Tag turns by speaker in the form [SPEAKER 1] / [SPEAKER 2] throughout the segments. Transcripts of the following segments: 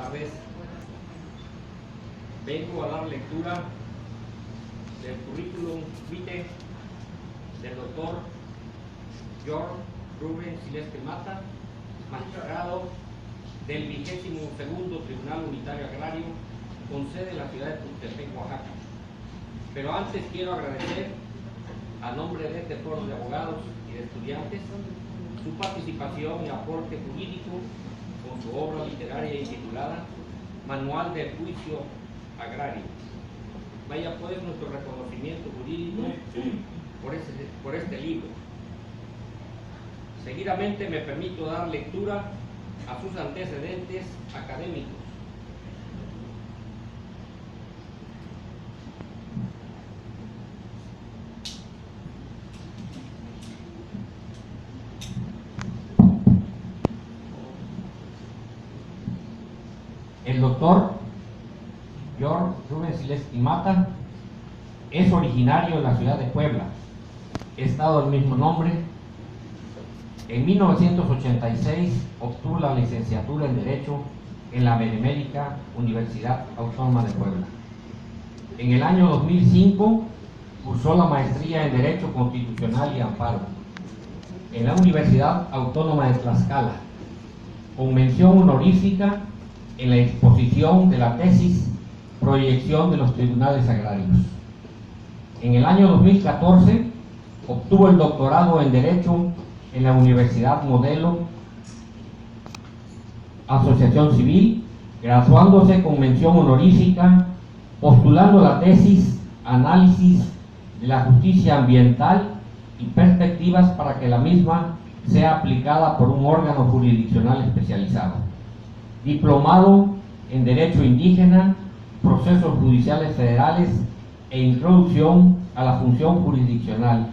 [SPEAKER 1] tardes. Vengo a dar lectura del currículum vitae del doctor George Rubén Silesque Mata, magistrado del 22º Tribunal Unitario Agrario, con sede en la ciudad de Tuxtepec, Oaxaca. Pero antes quiero agradecer, a nombre de este foro de abogados y de estudiantes, su participación y aporte jurídico con su obra literaria intitulada Manual del Juicio Agrario. Vaya pues nuestro reconocimiento jurídico por este libro. Seguidamente me permito dar lectura a sus antecedentes académicos. El doctor George Rubén Silesque Mata es originario de la ciudad de Puebla, estado del mismo nombre. En 1986 obtuvo la licenciatura en Derecho en la Benemérita Universidad Autónoma de Puebla. En el año 2005 cursó la maestría en Derecho Constitucional y Amparo en la Universidad Autónoma de Tlaxcala, con mención honorífica en la exposición de la tesis Proyección de los Tribunales Agrarios. En el año 2014 obtuvo el doctorado en Derecho en la Universidad Modelo Asociación Civil, graduándose con mención honorífica, postulando la tesis Análisis de la Justicia Ambiental y perspectivas para que la misma sea aplicada por un órgano jurisdiccional especializado. Diplomado en Derecho Indígena, Procesos Judiciales Federales e Introducción a la Función Jurisdiccional,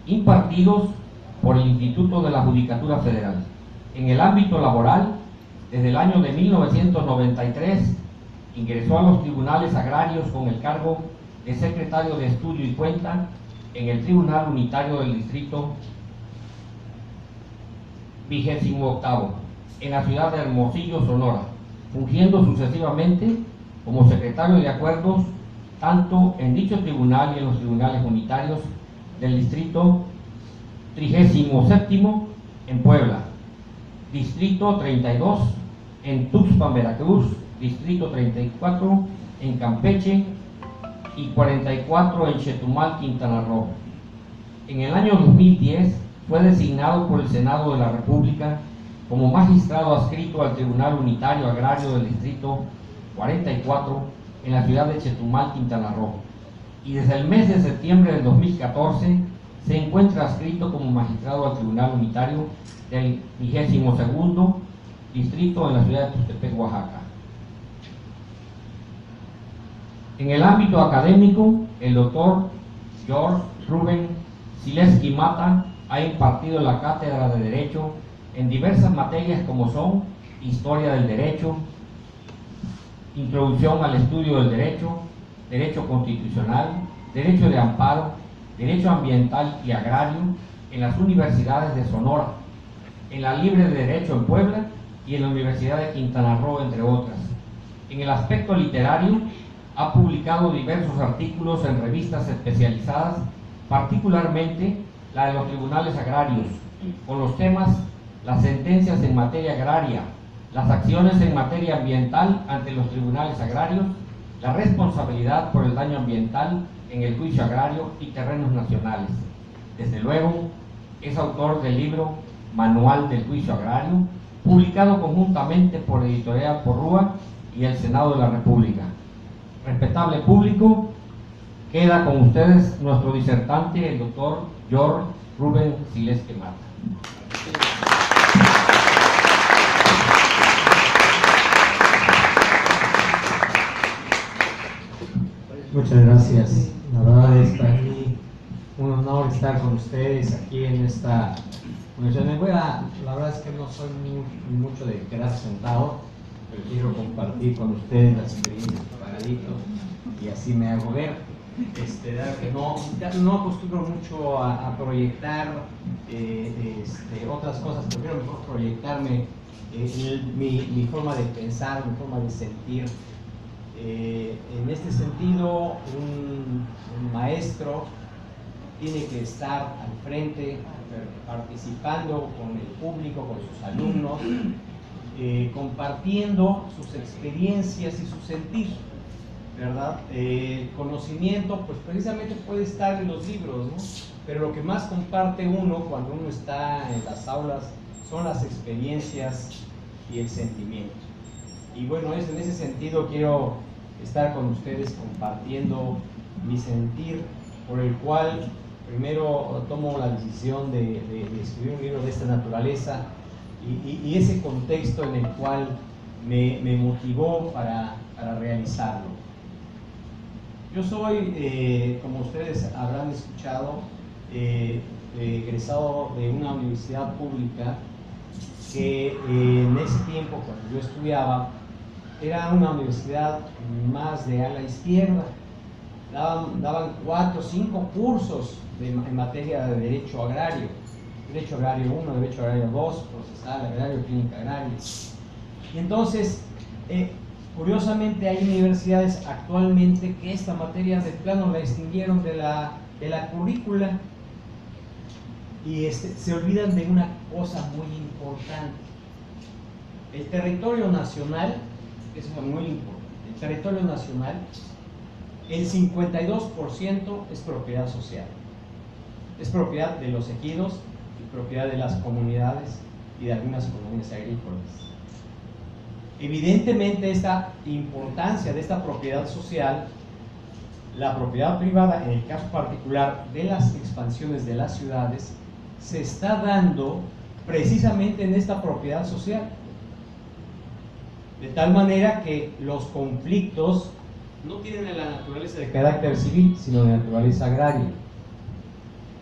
[SPEAKER 1] impartidos por el Instituto de la Judicatura Federal. En el ámbito laboral, desde el año de 1993, ingresó a los tribunales agrarios con el cargo de secretario de Estudio y Cuenta en el Tribunal Unitario del Distrito 28º, en la ciudad de Hermosillo, Sonora, fungiendo sucesivamente como secretario de acuerdos tanto en dicho tribunal y en los tribunales unitarios del Distrito 37º en Puebla, Distrito 32 en Tuxpan, Veracruz, Distrito 34 en Campeche y 44 en Chetumal, Quintana Roo. En el año 2010 fue designado por el Senado de la República como magistrado adscrito al Tribunal Unitario Agrario del Distrito 44 en la ciudad de Chetumal, Quintana Roo, y desde el mes de septiembre del 2014 se encuentra adscrito como magistrado al Tribunal Unitario del 22º Distrito en la ciudad de Tuxtepec, Oaxaca. En el ámbito académico, el doctor George Rubén Silesque Mata ha impartido la cátedra de Derecho en diversas materias como son Historia del Derecho, Introducción al Estudio del Derecho, Derecho Constitucional, Derecho de Amparo, Derecho Ambiental y Agrario en las universidades de Sonora, en la Libre de Derecho en Puebla y en la Universidad de Quintana Roo, entre otras. En el aspecto literario, ha publicado diversos artículos en revistas especializadas, particularmente la de los tribunales agrarios, con los temas las sentencias en materia agraria, las acciones en materia ambiental ante los tribunales agrarios, la responsabilidad por el daño ambiental en el juicio agrario y terrenos nacionales. Desde luego, es autor del libro Manual del Juicio Agrario, publicado conjuntamente por Editorial Porrúa y el Senado de la República. Respetable público, queda con ustedes nuestro disertante, el doctor George Rubén Silesque Mata.
[SPEAKER 2] Muchas gracias. La verdad es para mí un honor estar con ustedes aquí en esta universidad. La verdad es que no soy mucho de quedarse sentado, pero quiero compartir con ustedes las experiencias paradito y así me hago ver. no acostumbro mucho a proyectar otras cosas, prefiero mejor proyectarme mi forma de pensar, mi forma de sentir. En este sentido, un maestro tiene que estar al frente, participando con el público, con sus alumnos, compartiendo sus experiencias y su sentir, ¿verdad? El conocimiento, pues precisamente puede estar en los libros, ¿no? Pero lo que más comparte uno cuando uno está en las aulas son las experiencias y el sentimiento. Y bueno, en ese sentido quiero estar con ustedes compartiendo mi sentir, por el cual primero tomo la decisión de escribir un libro de esta naturaleza y ese contexto en el cual me motivó para realizarlo. Yo soy, como ustedes habrán escuchado, egresado de una universidad pública que en ese tiempo, cuando yo estudiaba, era una universidad más de ala izquierda. Daban 4 o 5 cursos en materia de derecho agrario. Derecho agrario 1, derecho agrario 2, procesal agrario, clínica agraria. Y entonces, curiosamente, hay universidades actualmente que esta materia de plano la extinguieron de la currícula y se olvidan de una cosa muy importante. El territorio nacional, eso es muy importante, el territorio nacional, el 52% es propiedad social. Es propiedad de los ejidos y propiedad de las comunidades y de algunas colonias agrícolas. Evidentemente, esta importancia de esta propiedad social, la propiedad privada, en el caso particular de las expansiones de las ciudades, se está dando precisamente en esta propiedad social. De tal manera que los conflictos no tienen la naturaleza de carácter civil, sino de naturaleza agraria.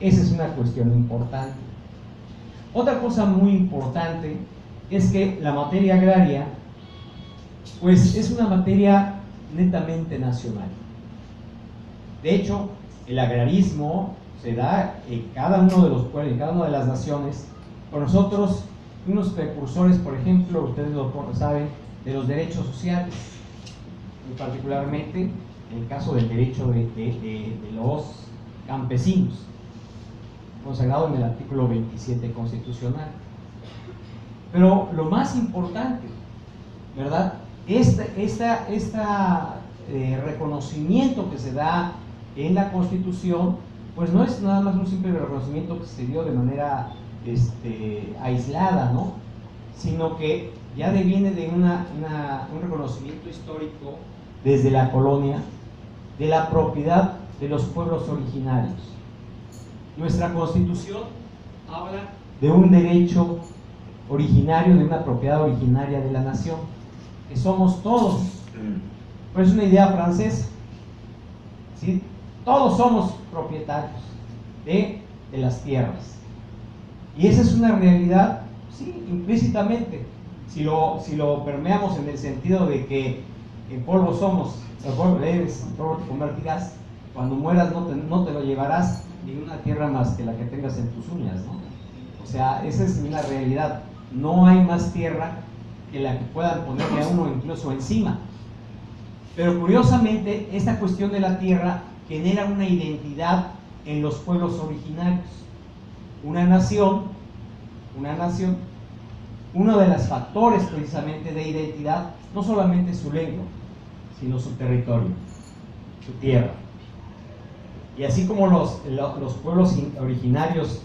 [SPEAKER 2] Esa es una cuestión importante. Otra cosa muy importante es que la materia agraria, pues es una materia netamente nacional. De hecho, el agrarismo se da en cada uno de los pueblos, en cada una de las naciones. Por nosotros, unos precursores, por ejemplo, ustedes lo saben, de los derechos sociales, y particularmente en el caso del derecho de los campesinos, consagrado en el artículo 27 constitucional. Pero lo más importante, ¿verdad? Reconocimiento que se da en la Constitución, pues no es nada más un simple reconocimiento que se dio de manera aislada, ¿no? Sino que ya deviene de un reconocimiento histórico desde la colonia de la propiedad de los pueblos originarios. Nuestra Constitución habla de un derecho originario, de una propiedad originaria de la nación, que somos todos. Pero es una idea francesa, ¿sí? Todos somos propietarios de las tierras. Y esa es una realidad, sí, implícitamente. Si lo permeamos en el sentido de que en polvo somos, el polvo eres, en polvo te convertirás, cuando mueras no te lo llevarás ninguna tierra más que la que tengas en tus uñas, ¿no? O sea, esa es una realidad. No hay más tierra que la que puedan ponerle a uno incluso encima. Pero curiosamente, esta cuestión de la tierra genera una identidad en los pueblos originarios. Una nación, uno de los factores precisamente de identidad, no solamente su lengua, sino su territorio, su tierra. Y así como los pueblos originarios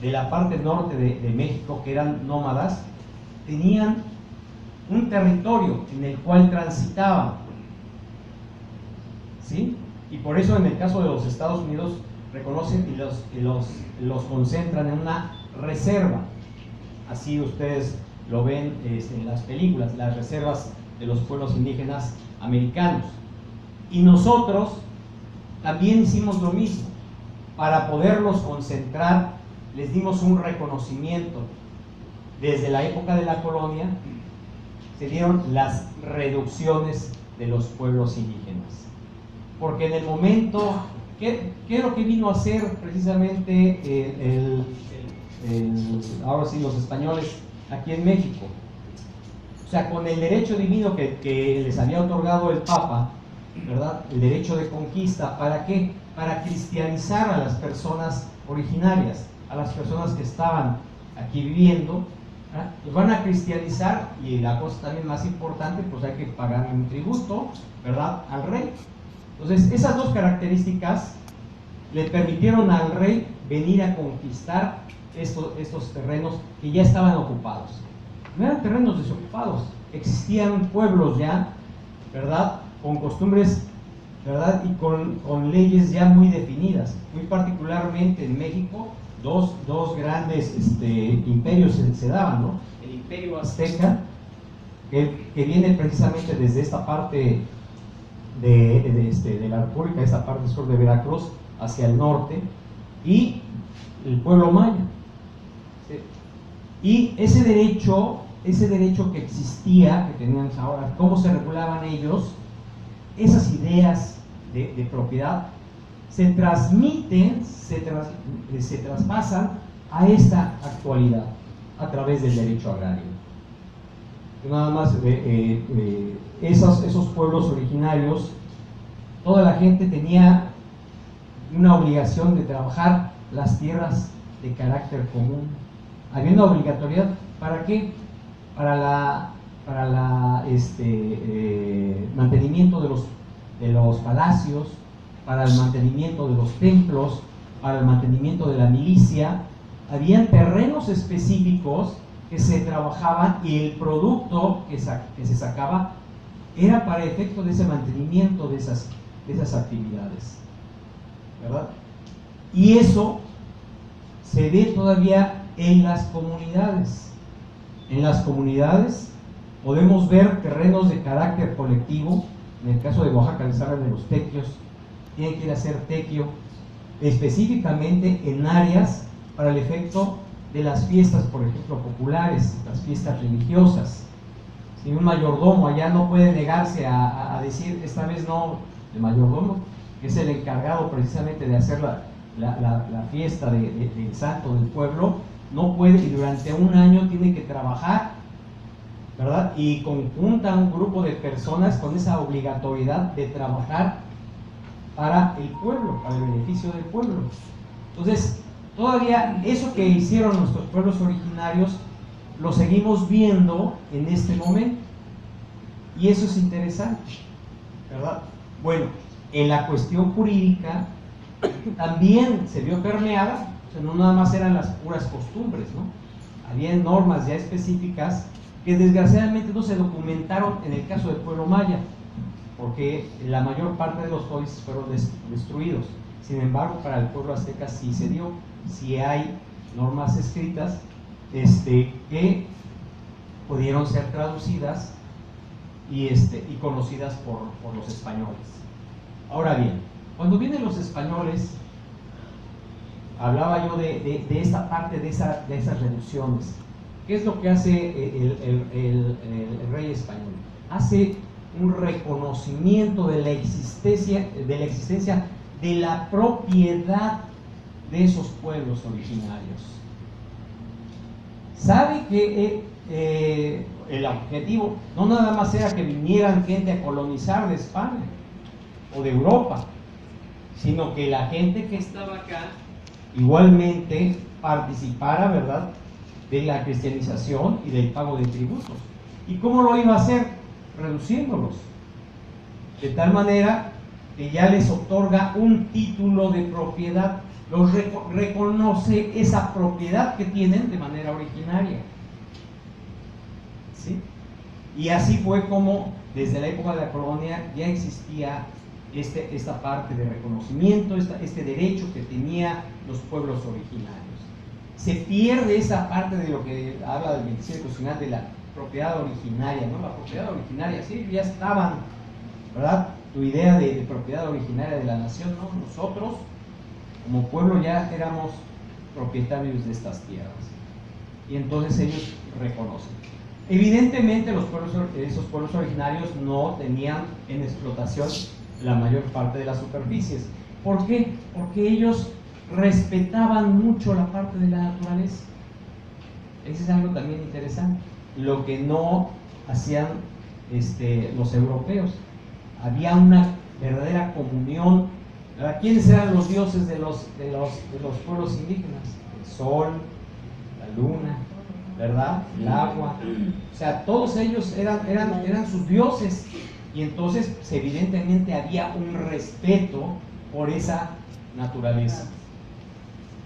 [SPEAKER 2] de la parte norte de México, que eran nómadas, tenían un territorio en el cual transitaban, ¿sí? Y por eso en el caso de los Estados Unidos reconocen y los concentran en una reserva. Así ustedes lo ven en las películas, las reservas de los pueblos indígenas americanos. Y nosotros también hicimos lo mismo. Para poderlos concentrar, les dimos un reconocimiento. Desde la época de la colonia se dieron las reducciones de los pueblos indígenas. porque en el momento, ¿qué es lo que vino a hacer precisamente ahora sí los españoles aquí en México? O sea, con el derecho divino que les había otorgado el Papa, ¿verdad? El derecho de conquista, ¿para qué? Para cristianizar a las personas originarias, a las personas que estaban aquí viviendo, ¿verdad? Los van a cristianizar, y la cosa también más importante, pues hay que pagar un tributo, ¿verdad?, al rey. Entonces, esas dos características le permitieron al rey venir a conquistar estos terrenos que ya estaban ocupados. No eran terrenos desocupados, existían pueblos ya, ¿verdad?, con costumbres, ¿verdad?, y con leyes ya muy definidas. Muy particularmente en México, dos grandes imperios se daban, ¿no? El imperio azteca, que viene precisamente desde esta parte de la República, esta parte sur de Veracruz, hacia el norte, y el pueblo maya. ¿Sí? Y ese derecho que existía, que tenían ahora, cómo se regulaban ellos, esas ideas de propiedad, se transmiten, se traspasan a esta actualidad a través del derecho agrario. Nada más, esos pueblos originarios, toda la gente tenía una obligación de trabajar las tierras de carácter común. Había una obligatoriedad, ¿para qué? Para mantenimiento de los palacios, para el mantenimiento de los templos, para el mantenimiento de la milicia. Habían terrenos específicos que se trabajaban, y el producto que se sacaba era para efecto de ese mantenimiento de esas actividades, ¿verdad? Y eso se ve todavía en las comunidades. En las comunidades podemos ver terrenos de carácter colectivo. En el caso de Oaxaca les hablan de los tequios. Tienen que ir a hacer tequio específicamente en áreas para el efecto de las fiestas, por ejemplo, populares, las fiestas religiosas. Si un mayordomo allá no puede negarse a decir, esta vez no, el mayordomo, que es el encargado precisamente de hacer la fiesta del santo del pueblo, no puede, y durante un año tiene que trabajar, ¿verdad? Y conjunta un grupo de personas con esa obligatoriedad de trabajar para el pueblo, para el beneficio del pueblo. Entonces, todavía eso que hicieron nuestros pueblos originarios lo seguimos viendo en este momento, y eso es interesante, ¿verdad? Bueno, en la cuestión jurídica también se vio permeada. O sea, no nada más eran las puras costumbres, ¿no? Había normas ya específicas que desgraciadamente no se documentaron en el caso del pueblo maya, porque la mayor parte de los códices fueron destruidos. Sin embargo, para el pueblo azteca sí se dio, sí hay normas escritas que pudieron ser traducidas y conocidas por los españoles. Ahora bien, cuando vienen los españoles, hablaba yo de esta parte, de esas reducciones. ¿Qué es lo que hace el rey español? Hace un reconocimiento de la existencia de la propiedad de esos pueblos originarios. Sabe que el objetivo no nada más era que vinieran gente a colonizar de España o de Europa, sino que la gente que estaba acá igualmente participara, ¿verdad?, de la cristianización y del pago de tributos. ¿Y cómo lo iba a hacer? Reduciéndolos, de tal manera que ya les otorga un título de propiedad, los reconoce esa propiedad que tienen de manera originaria, ¿sí? Y así fue como desde la época de la colonia ya existía esta parte de reconocimiento, este derecho que tenían los pueblos originarios. Se pierde esa parte de lo que habla del 27 constitucional de la propiedad originaria, ¿no? La propiedad originaria, sí, ya estaban, ¿verdad? Tu idea de propiedad originaria de la nación, ¿no? Nosotros, como pueblo, ya éramos propietarios de estas tierras. Y entonces ellos reconocen. Evidentemente, esos pueblos originarios no tenían en explotación la mayor parte de las superficies. ¿Por qué? Porque ellos respetaban mucho la parte de la naturaleza. Eso es algo también interesante, lo que no hacían los europeos. Había una verdadera comunión. ¿Quiénes eran los dioses de los pueblos indígenas? El sol, la luna, ¿verdad? El agua. O sea, todos ellos eran sus dioses. Y entonces, pues, evidentemente había un respeto por esa naturaleza.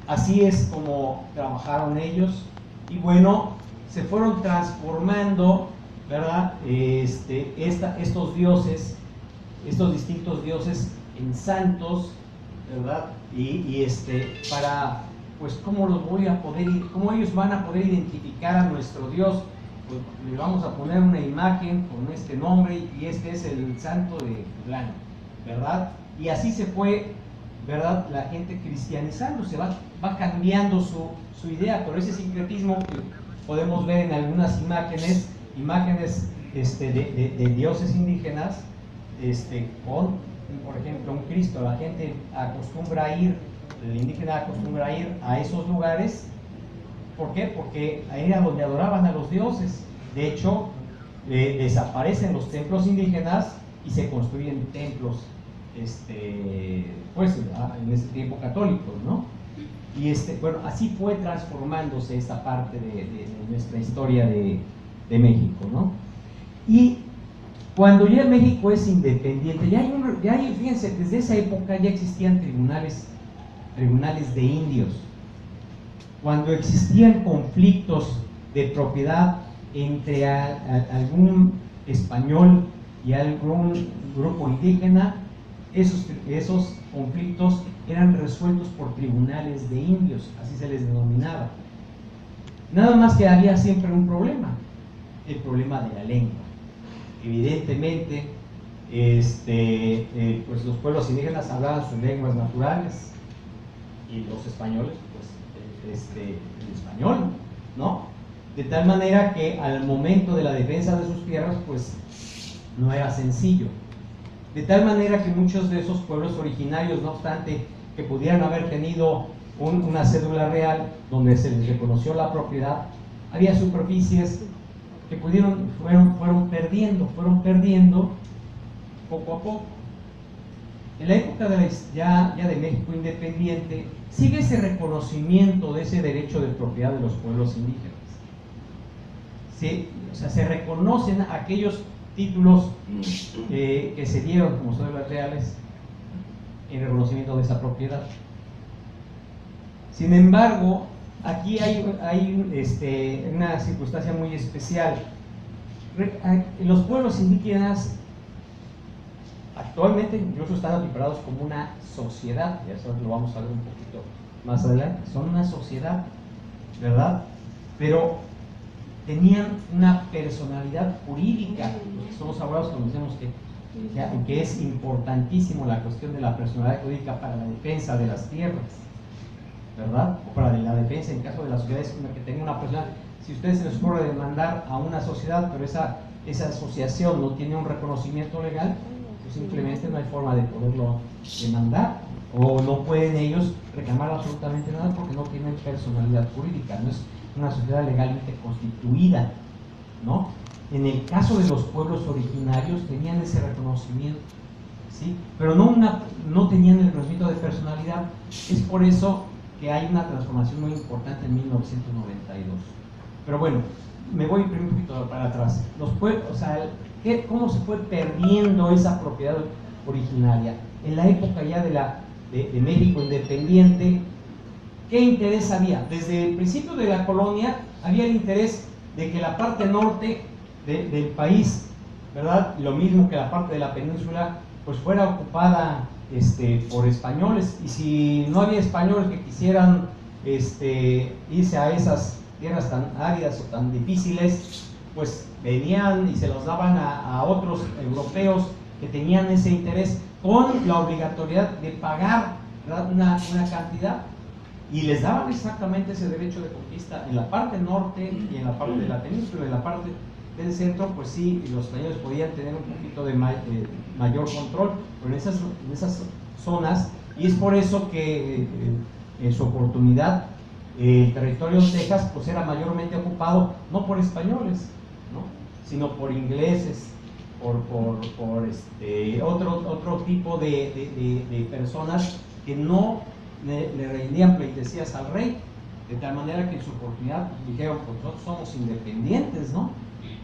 [SPEAKER 2] Así es como trabajaron ellos. Y bueno, se fueron transformando, ¿verdad? Estos dioses, estos distintos dioses en santos, ¿verdad? Para, pues, ¿cómo ellos van a poder identificar a nuestro Dios? Pues le vamos a poner una imagen con este nombre y este es el santo de fulano, ¿verdad? Y así se fue, ¿verdad?, la gente cristianizando, se va cambiando su idea, pero ese sincretismo que podemos ver en algunas imágenes de dioses indígenas, con, por ejemplo, un Cristo. La gente el indígena acostumbra a ir a esos lugares. ¿Por qué? Porque ahí era donde adoraban a los dioses. De hecho, desaparecen los templos indígenas y se construyen templos, pues en ese tiempo católicos, ¿no? Y bueno, así fue transformándose esta parte de nuestra historia de México, ¿no? Y cuando ya México es independiente, fíjense, desde esa época ya existían tribunales de indios. Cuando existían conflictos de propiedad entre algún español y algún grupo indígena, esos conflictos eran resueltos por tribunales de indios, así se les denominaba. Nada más que había siempre un problema, el problema de la lengua. Evidentemente, pues los pueblos indígenas hablaban sus lenguas naturales y los españoles, pues, el español, ¿no? De tal manera que al momento de la defensa de sus tierras, pues, no era sencillo. De tal manera que muchos de esos pueblos originarios, no obstante que pudieran haber tenido una cédula real donde se les reconoció la propiedad, había superficies que fueron perdiendo poco a poco. En la época ya de México independiente, sigue ese reconocimiento de ese derecho de propiedad de los pueblos indígenas. ¿Sí? O sea, se reconocen aquellos títulos que se dieron como cédulas reales en reconocimiento de esa propiedad. Sin embargo, aquí hay una circunstancia muy especial. Los pueblos indígenas actualmente incluso están equiparados como una sociedad, y eso lo vamos a ver un poquito más adelante. Son una sociedad, ¿verdad? Pero tenían una personalidad jurídica. Los que somos abogados conocemos que es importantísimo la cuestión de la personalidad jurídica para la defensa de las tierras, ¿verdad? O para la defensa en caso de las sociedades que tenga una persona. Si a ustedes se les ocurre demandar a una sociedad, pero esa asociación no tiene un reconocimiento legal, pues simplemente no hay forma de poderlo demandar, o no pueden ellos reclamar absolutamente nada porque no tienen personalidad jurídica, no es una sociedad legalmente constituida, ¿no? En el caso de los pueblos originarios tenían ese reconocimiento, ¿sí? Pero no tenían el reconocimiento de personalidad. Es por eso que hay una transformación muy importante en 1992. Pero bueno, me voy un poquito para atrás. ¿Cómo se fue perdiendo esa propiedad originaria? En la época ya de México independiente, ¿qué interés había? Desde el principio de la colonia había el interés de que la parte norte del país, ¿verdad?, lo mismo que la parte de la península, pues fuera ocupada por españoles. Y si no había españoles que quisieran irse a esas tierras tan áridas o tan difíciles, pues venían y se los daban a otros europeos que tenían ese interés, con la obligatoriedad de pagar, ¿verdad?, una cantidad, y les daban exactamente ese derecho de conquista en la parte norte y en la parte de la península. En la parte del centro, pues sí, los españoles podían tener un poquito de mayor control, pero en esas zonas, y es por eso que en su oportunidad el territorio de Texas pues era mayormente ocupado no por españoles, ¿no?, sino por ingleses, por otro tipo de personas que no le rendían pleitesías al rey, de tal manera que en su oportunidad dijeron, pues nosotros somos independientes, ¿no?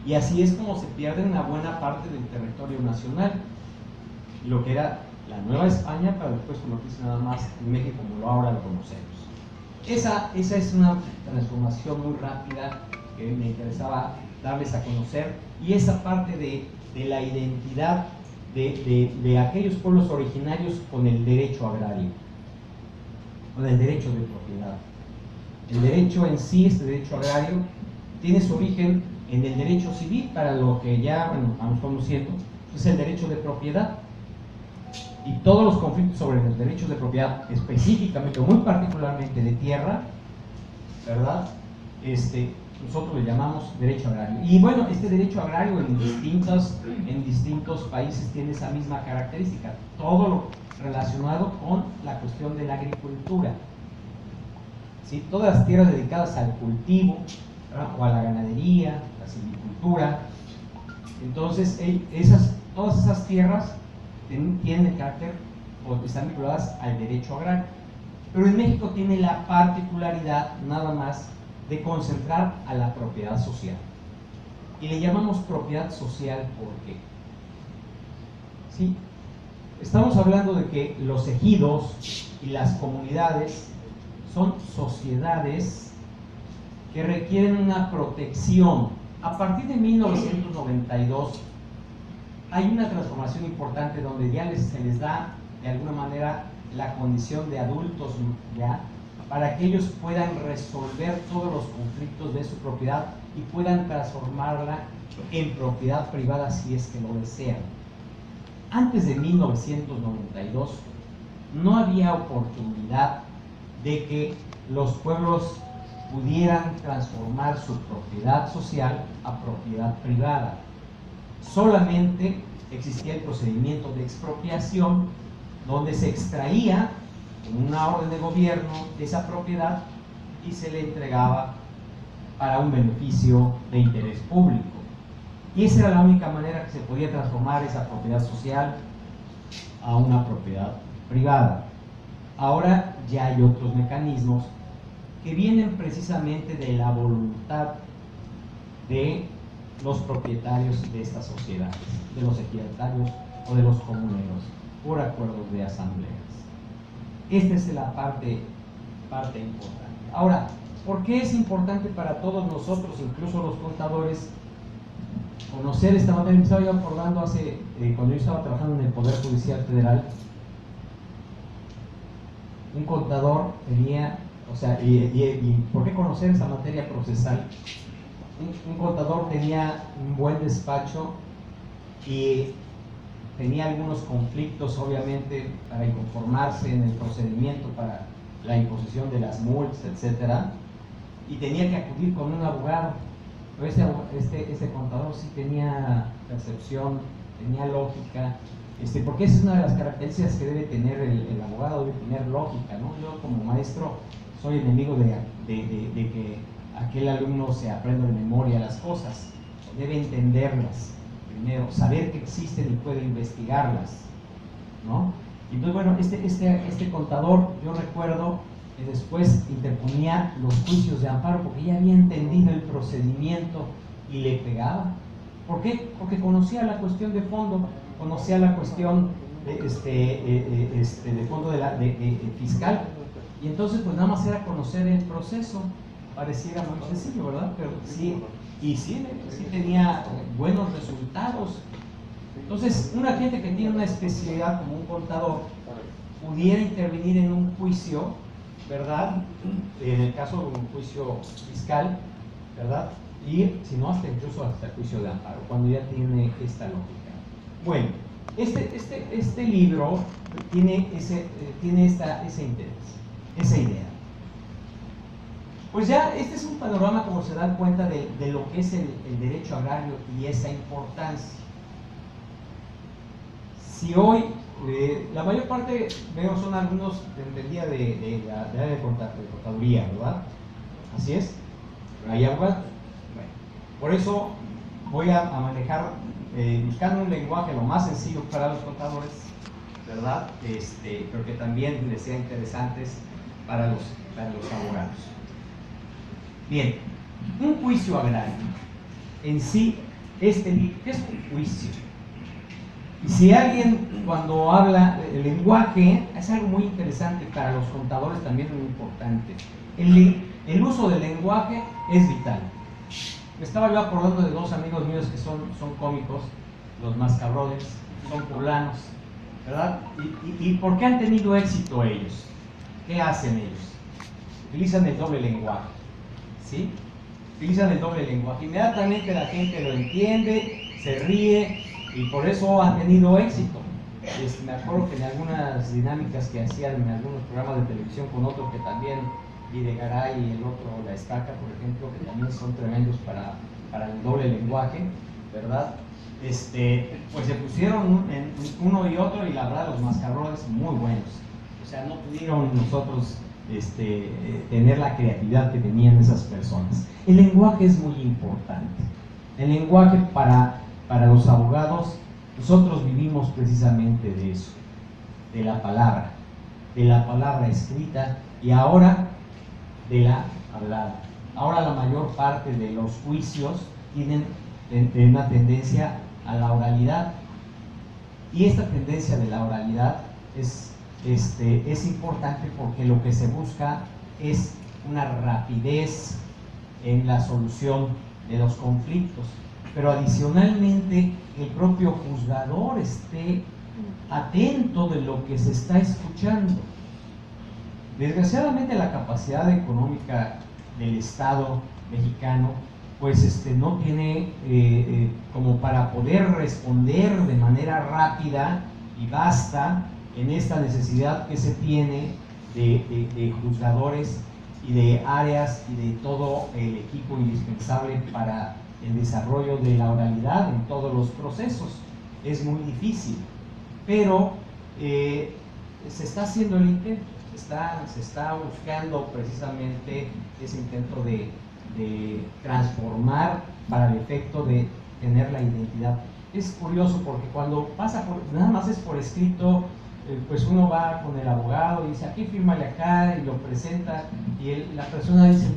[SPEAKER 2] Y así es como se pierde una buena parte del territorio nacional, lo que era la Nueva España, para después convertirse nada más en México como ahora lo conocemos. Esa es una transformación muy rápida que me interesaba darles a conocer, y esa parte de la identidad de aquellos pueblos originarios con el derecho agrario, con el derecho de propiedad. El derecho en sí, este derecho agrario, tiene su origen en el derecho civil, para lo que ya vamos conociendo, es el derecho de propiedad. Y todos los conflictos sobre los derechos de propiedad, específicamente o muy particularmente de tierra, ¿verdad?, nosotros le llamamos derecho agrario. Y bueno, este derecho agrario en distintos países tiene esa misma característica, todo lo relacionado con la cuestión de la agricultura. ¿Sí? Todas las tierras dedicadas al cultivo, ¿verdad?, o a la ganadería, la silvicultura. Entonces, todas esas tierras tienen el carácter, o están vinculadas al derecho agrario. Pero en México tiene la particularidad nada más de concentrar a la propiedad social. Y le llamamos propiedad social, ¿por qué? ¿Sí? Estamos hablando de que los ejidos y las comunidades son sociedades que requieren una protección. A partir de 1992 hay una transformación importante donde ya se les da de alguna manera la condición de adultos, ya, para que ellos puedan resolver todos los conflictos de su propiedad y puedan transformarla en propiedad privada si es que lo desean. Antes de 1992 no había oportunidad de que los pueblos pudieran transformar su propiedad social a propiedad privada. Solamente existía el procedimiento de expropiación, donde se extraía en una orden de gobierno de esa propiedad y se le entregaba para un beneficio de interés público. Y esa era la única manera que se podía transformar esa propiedad social a una propiedad privada. Ahora ya hay otros mecanismos que vienen precisamente de la voluntad de los propietarios de estas sociedades, de los ejidatarios o de los comuneros, por acuerdos de asambleas. Esta es la parte importante. Ahora, ¿por qué es importante para todos nosotros, incluso los contadores, conocer esta materia? Me estaba yo acordando cuando yo estaba trabajando en el Poder Judicial Federal, un contador tenía, y ¿por qué conocer esa materia procesal? Un contador tenía un buen despacho y tenía algunos conflictos, obviamente, para inconformarse en el procedimiento para la imposición de las multas, etcétera, y tenía que acudir con un abogado. Pero este contador sí tenía percepción, tenía lógica, porque esa es una de las características que debe tener el abogado, debe tener lógica, ¿no? Yo como maestro soy enemigo de que aquel alumno se aprenda de memoria las cosas, debe entenderlas primero, saber que existen y puede investigarlas, ¿no? Y entonces, bueno, este contador, yo recuerdo que después interponía los juicios de amparo porque ya había entendido el procedimiento y le pegaba. ¿Por qué? Porque conocía la cuestión de fondo, conocía la cuestión de fondo de fiscal, y entonces pues nada más era conocer el proceso. Pareciera muy sencillo, ¿verdad? Pero sí, y sí tenía buenos resultados. Entonces, una gente que tiene una especialidad como un contador pudiera intervenir en un juicio, ¿verdad? En el caso de un juicio fiscal, ¿verdad? Y si no, incluso hasta el juicio de amparo, cuando ya tiene esta lógica. Bueno, este libro tiene ese interés, esa idea. Pues ya este es un panorama, como se dan cuenta, de lo que es el derecho agrario y esa importancia. Si hoy, la mayor parte, veo, son alumnos del día de área de contaduría, ¿verdad? Así es. ¿Hay agua? Bueno, por eso voy a manejar, buscando un lenguaje lo más sencillo para los contadores, ¿verdad? Pero que también les sea interesantes para los abogados. Bien, un juicio agrario en sí, ¿qué es un juicio? Y si alguien, cuando habla, el lenguaje es algo muy interesante, para los contadores también muy importante. El uso del lenguaje es vital. Me estaba yo acordando de dos amigos míos que son cómicos, los mascabrones, son poblanos, ¿verdad? ¿Y por qué han tenido éxito ellos? ¿Qué hacen ellos? Utilizan el doble lenguaje, ¿sí? Utilizan el doble lenguaje. Inmediatamente la gente lo entiende, se ríe y por eso han tenido éxito. Me acuerdo que en algunas dinámicas que hacían en algunos programas de televisión con otro que también, Videgaray y el otro La Estaca, por ejemplo, que también son tremendos para el doble lenguaje, ¿verdad? Pues se pusieron en uno y otro, y la verdad los mascarrones muy buenos. O sea, no pudieron nosotros tener la creatividad que tenían esas personas. El lenguaje es muy importante. El lenguaje para los abogados, nosotros vivimos precisamente de eso, de la palabra escrita y ahora de la hablada. Ahora la mayor parte de los juicios tienen una tendencia a la oralidad, y esta tendencia de la oralidad es importante porque lo que se busca es una rapidez en la solución de los conflictos, pero adicionalmente el propio juzgador esté atento de lo que se está escuchando. Desgraciadamente la capacidad económica del Estado mexicano pues no tiene como para poder responder de manera rápida y basta en esta necesidad que se tiene de juzgadores y de áreas y de todo el equipo indispensable para el desarrollo de la oralidad en todos los procesos. Es muy difícil, pero se está haciendo el intento, se está buscando precisamente ese intento de transformar para el efecto de tener la identidad. Es curioso porque cuando pasa nada más es por escrito, pues uno va con el abogado y dice, aquí fírmale acá, y lo presenta, y la persona dice,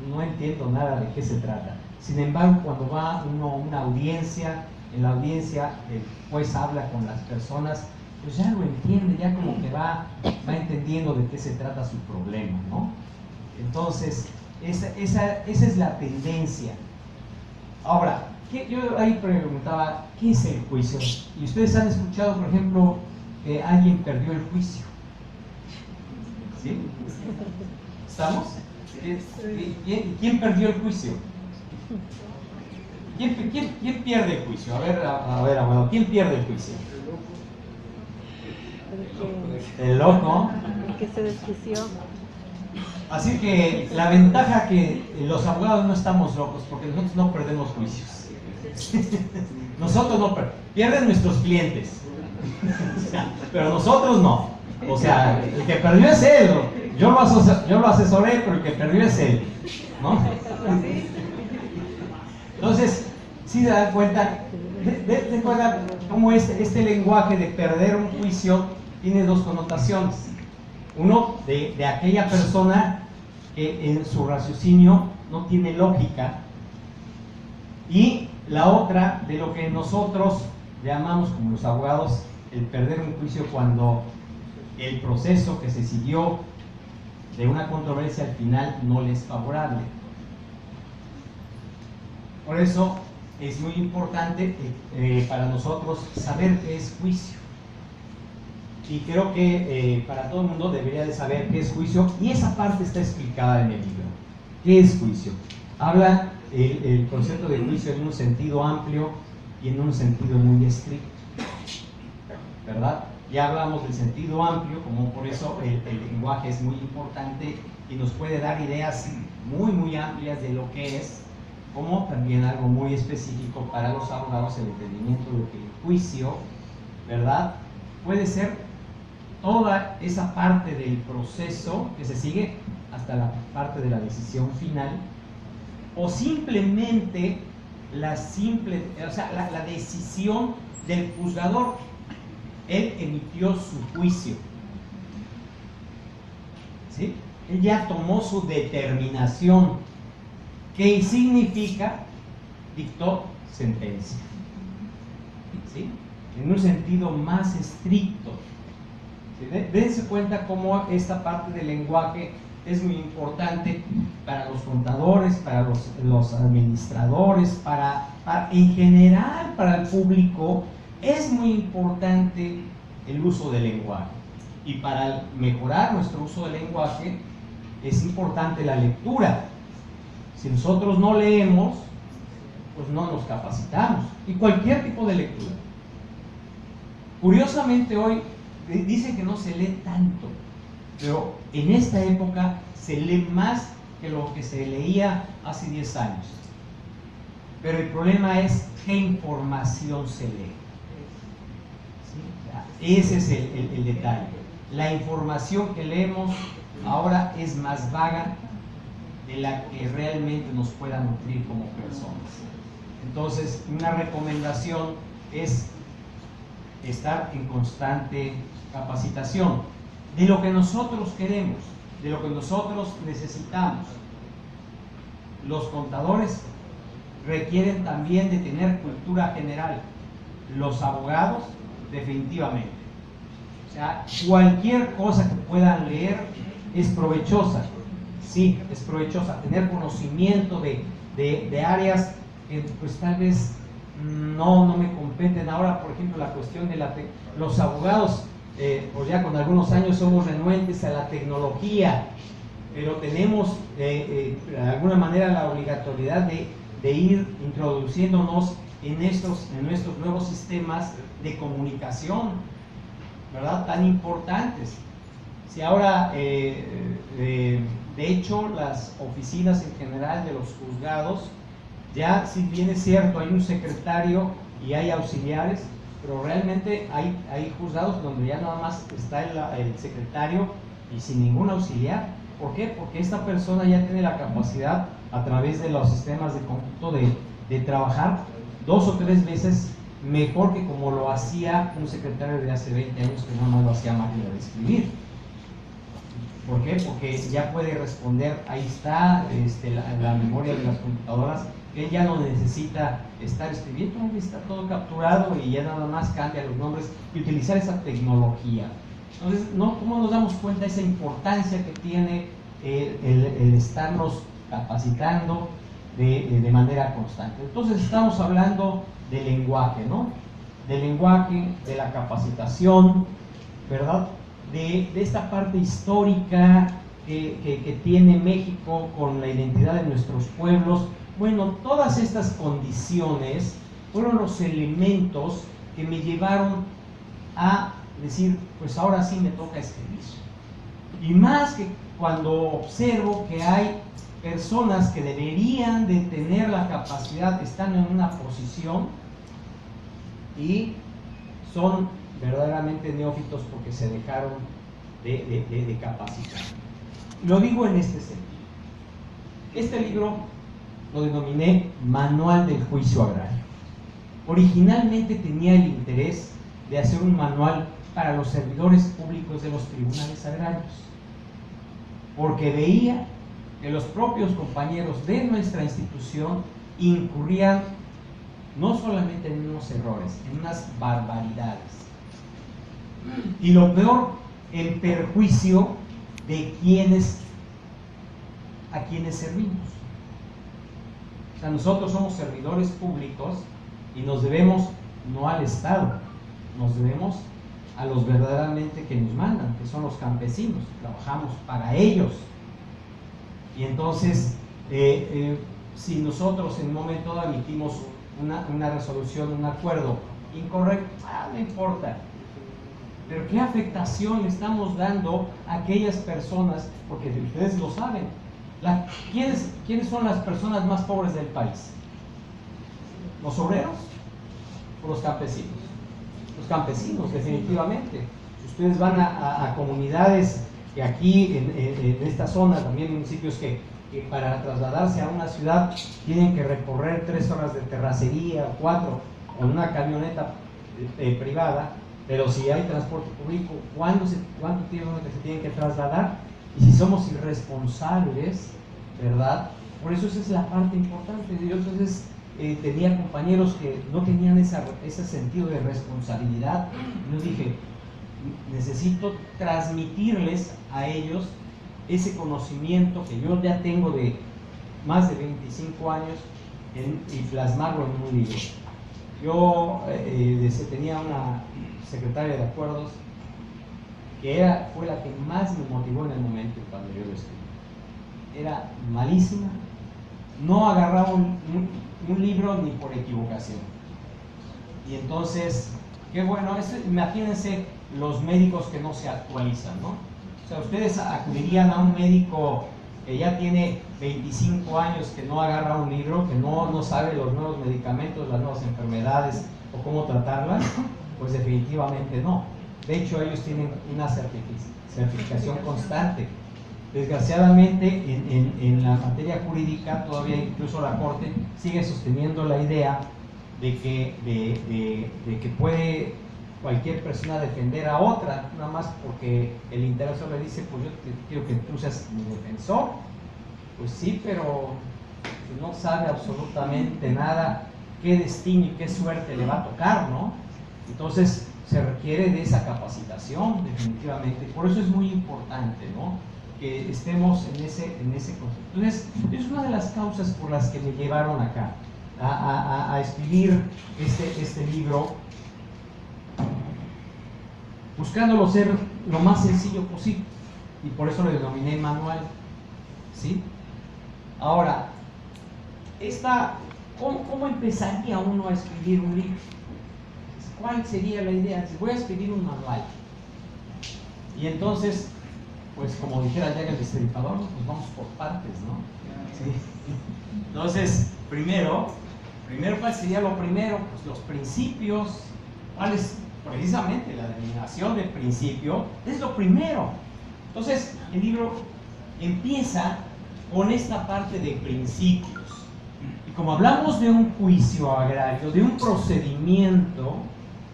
[SPEAKER 2] no entiendo nada de qué se trata. Sin embargo, cuando va uno a una audiencia, en la audiencia el juez habla con las personas, pues ya lo entiende, ya como que va entendiendo de qué se trata su problema, ¿no? Entonces, esa es la tendencia. Ahora, yo ahí preguntaba, ¿qué es el juicio? Y ustedes han escuchado, por ejemplo, que alguien perdió el juicio. ¿Sí? ¿Estamos? ¿Quién perdió el juicio? ¿Quién pierde el juicio? A ver, abuelo, ¿quién pierde el juicio? El loco.
[SPEAKER 3] El que se desjuició.
[SPEAKER 2] Así que la ventaja que los abogados no estamos locos, porque nosotros no perdemos juicios. Nosotros no pierden nuestros clientes, pero nosotros no. O sea, el que perdió es él. Yo lo asesoré, pero el que perdió es él, ¿no? Entonces, si se dan cuenta, de cuenta cómo este lenguaje de perder un juicio tiene dos connotaciones. Uno, de aquella persona que en su raciocinio no tiene lógica, y la otra de lo que nosotros llamamos como los abogados el perder un juicio, cuando el proceso que se siguió de una controversia al final no le es favorable. Por eso es muy importante para nosotros saber qué es juicio. Y creo que para todo el mundo debería de saber qué es juicio, y esa parte está explicada en el libro. ¿Qué es juicio? Habla el concepto de juicio en un sentido amplio y en un sentido muy estricto, ¿verdad? Ya hablamos del sentido amplio, como por eso el lenguaje es muy importante y nos puede dar ideas muy amplias de lo que es, como también algo muy específico para los abogados, el entendimiento de que el juicio, ¿verdad?, puede ser toda esa parte del proceso que se sigue hasta la parte de la decisión final, o simplemente la decisión del juzgador. Él emitió su juicio, ¿sí? Él ya tomó su determinación, que significa dictó sentencia, ¿sí?, en un sentido más estricto. ¿Sí? Dense cuenta cómo esta parte del lenguaje es muy importante para los contadores, para los administradores, en general para el público. Es muy importante el uso del lenguaje, y para mejorar nuestro uso del lenguaje es importante la lectura. Si nosotros no leemos, pues no nos capacitamos, y cualquier tipo de lectura. Curiosamente hoy dicen que no se lee tanto, pero en esta época se lee más que lo que se leía hace 10 años. Pero el problema es qué información se lee. ¿Sí? Ese es el detalle. La información que leemos ahora es más vaga de la que realmente nos pueda nutrir como personas. Entonces, una recomendación es estar en constante capacitación de lo que nosotros queremos, de lo que nosotros necesitamos. Los contadores requieren también de tener cultura general. Los abogados, definitivamente. O sea, cualquier cosa que puedan leer es provechosa. Sí, es provechosa. Tener conocimiento de áreas que pues tal vez no me competen. Ahora, por ejemplo, la cuestión de los abogados, pues ya con algunos años somos renuentes a la tecnología, pero tenemos de alguna manera la obligatoriedad de ir introduciéndonos en nuestros nuevos sistemas de comunicación, ¿verdad?, tan importantes. Si ahora, de hecho, las oficinas en general de los juzgados, ya, si bien es cierto, hay un secretario y hay auxiliares, pero realmente hay juzgados donde ya nada más está el secretario y sin ningún auxiliar. ¿Por qué? Porque esta persona ya tiene la capacidad, a través de los sistemas de cómputo, de trabajar 2 o 3 veces mejor que como lo hacía un secretario de hace 20 años que nada más lo hacía máquina de escribir. ¿Por qué? Porque ya puede responder, ahí está la memoria de las computadoras. Él ya no necesita estar escribiendo, está todo capturado y ya nada más cambia los nombres y utilizar esa tecnología. Entonces, ¿cómo nos damos cuenta de esa importancia que tiene el estarnos capacitando de manera constante? Entonces, estamos hablando del lenguaje, ¿no? Del lenguaje, de la capacitación, ¿verdad? De esta parte histórica que tiene México con la identidad de nuestros pueblos. Bueno, todas estas condiciones fueron los elementos que me llevaron a decir, pues ahora sí me toca escribir. Y más que cuando observo que hay personas que deberían de tener la capacidad, están en una posición y son verdaderamente neófitos porque se dejaron de capacitar. Lo digo en este sentido. Este libro lo denominé Manual del Juicio Agrario. Originalmente tenía el interés de hacer un manual para los servidores públicos de los tribunales agrarios, porque veía que los propios compañeros de nuestra institución incurrían no solamente en unos errores, en unas barbaridades, y lo peor, en perjuicio de a quienes servimos. O sea, nosotros somos servidores públicos y nos debemos no al Estado, nos debemos a los verdaderamente que nos mandan, que son los campesinos. Trabajamos para ellos. Y entonces, si nosotros en un momento dado emitimos una resolución, un acuerdo incorrecto, no importa. Pero ¿qué afectación le estamos dando a aquellas personas? Porque ustedes lo saben. ¿Quiénes son las personas más pobres del país? ¿Los obreros o los campesinos? Los campesinos, definitivamente. Si ustedes van a comunidades que aquí en esta zona, también municipios que para trasladarse a una ciudad tienen que recorrer 3 horas de terracería o 4 con una camioneta privada, pero si hay transporte público, ¿cuánto tiempo se tienen que trasladar? Y si somos irresponsables, ¿verdad? Por eso esa es la parte importante. Yo entonces tenía compañeros que no tenían ese sentido de responsabilidad. Yo dije, necesito transmitirles a ellos ese conocimiento que yo ya tengo de más de 25 años y plasmarlo en un libro. Yo tenía una secretaria de acuerdos que fue la que más me motivó en el momento cuando yo lo escribí. Era malísima, no agarraba un libro ni por equivocación. Y entonces, qué bueno, imagínense los médicos que no se actualizan, ¿no? O sea, ustedes acudirían a un médico que ya tiene 25 años, que no agarra un libro, que no sabe los nuevos medicamentos, las nuevas enfermedades o cómo tratarlas. Pues definitivamente no. De hecho, ellos tienen una certificación constante. Desgraciadamente, en la materia jurídica, todavía incluso la Corte sigue sosteniendo la idea de que puede cualquier persona defender a otra, nada más porque el interesado le dice, pues yo quiero que tú seas mi defensor. Pues sí, pero no sabe absolutamente nada qué destino y qué suerte le va a tocar, ¿no? Entonces se requiere de esa capacitación, definitivamente. Por eso es muy importante, ¿no?, que estemos en ese concepto. Entonces, es una de las causas por las que me llevaron acá a escribir este libro, buscándolo ser lo más sencillo posible, y por eso lo denominé manual, ¿sí? Ahora, ¿cómo empezaría uno a escribir un libro? ¿Cuál sería la idea? Voy a escribir un manual. Y entonces, pues como dijera Jack el Destripador, pues vamos por partes, ¿no? Sí. Entonces, primero, ¿cuál sería lo primero? Pues los principios. ¿Cuál es precisamente la denominación de principio? Es lo primero. Entonces, el libro empieza con esta parte de principios. Y como hablamos de un juicio agrario, de un procedimiento,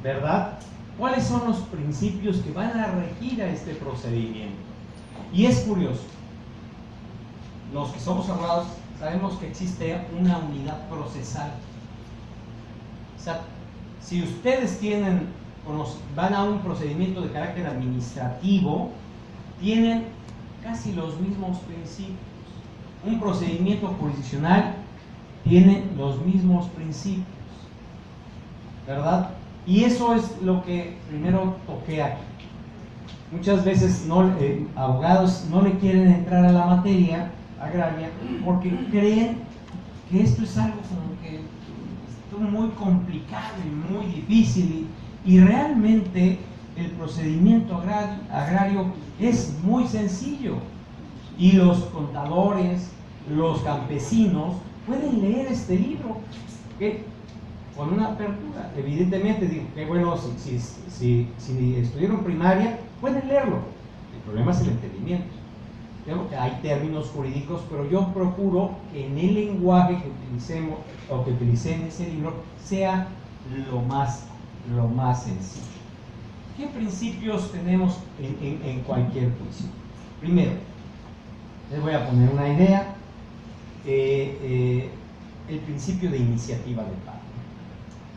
[SPEAKER 2] ¿verdad? ¿Cuáles son los principios que van a regir a este procedimiento? Y es curioso, los que somos abogados sabemos que existe una unidad procesal. O sea, si ustedes van a un procedimiento de carácter administrativo, tienen casi los mismos principios. Un procedimiento jurisdiccional tiene los mismos principios, ¿verdad? Y eso es lo que primero toqué aquí. Muchas veces abogados no le quieren entrar a la materia agraria porque creen que esto es algo como que muy complicado y muy difícil, y realmente el procedimiento agrario es muy sencillo, y los contadores, los campesinos pueden leer este libro con una apertura. Evidentemente digo que bueno, si estudiaron primaria pueden leerlo. El problema es el entendimiento. Hay términos jurídicos, pero yo procuro que en el lenguaje que utilicemos o que utilicé en ese libro sea lo más sencillo. ¿Qué principios tenemos en cualquier juicio? Primero, les voy a poner una idea. El principio de iniciativa de pago.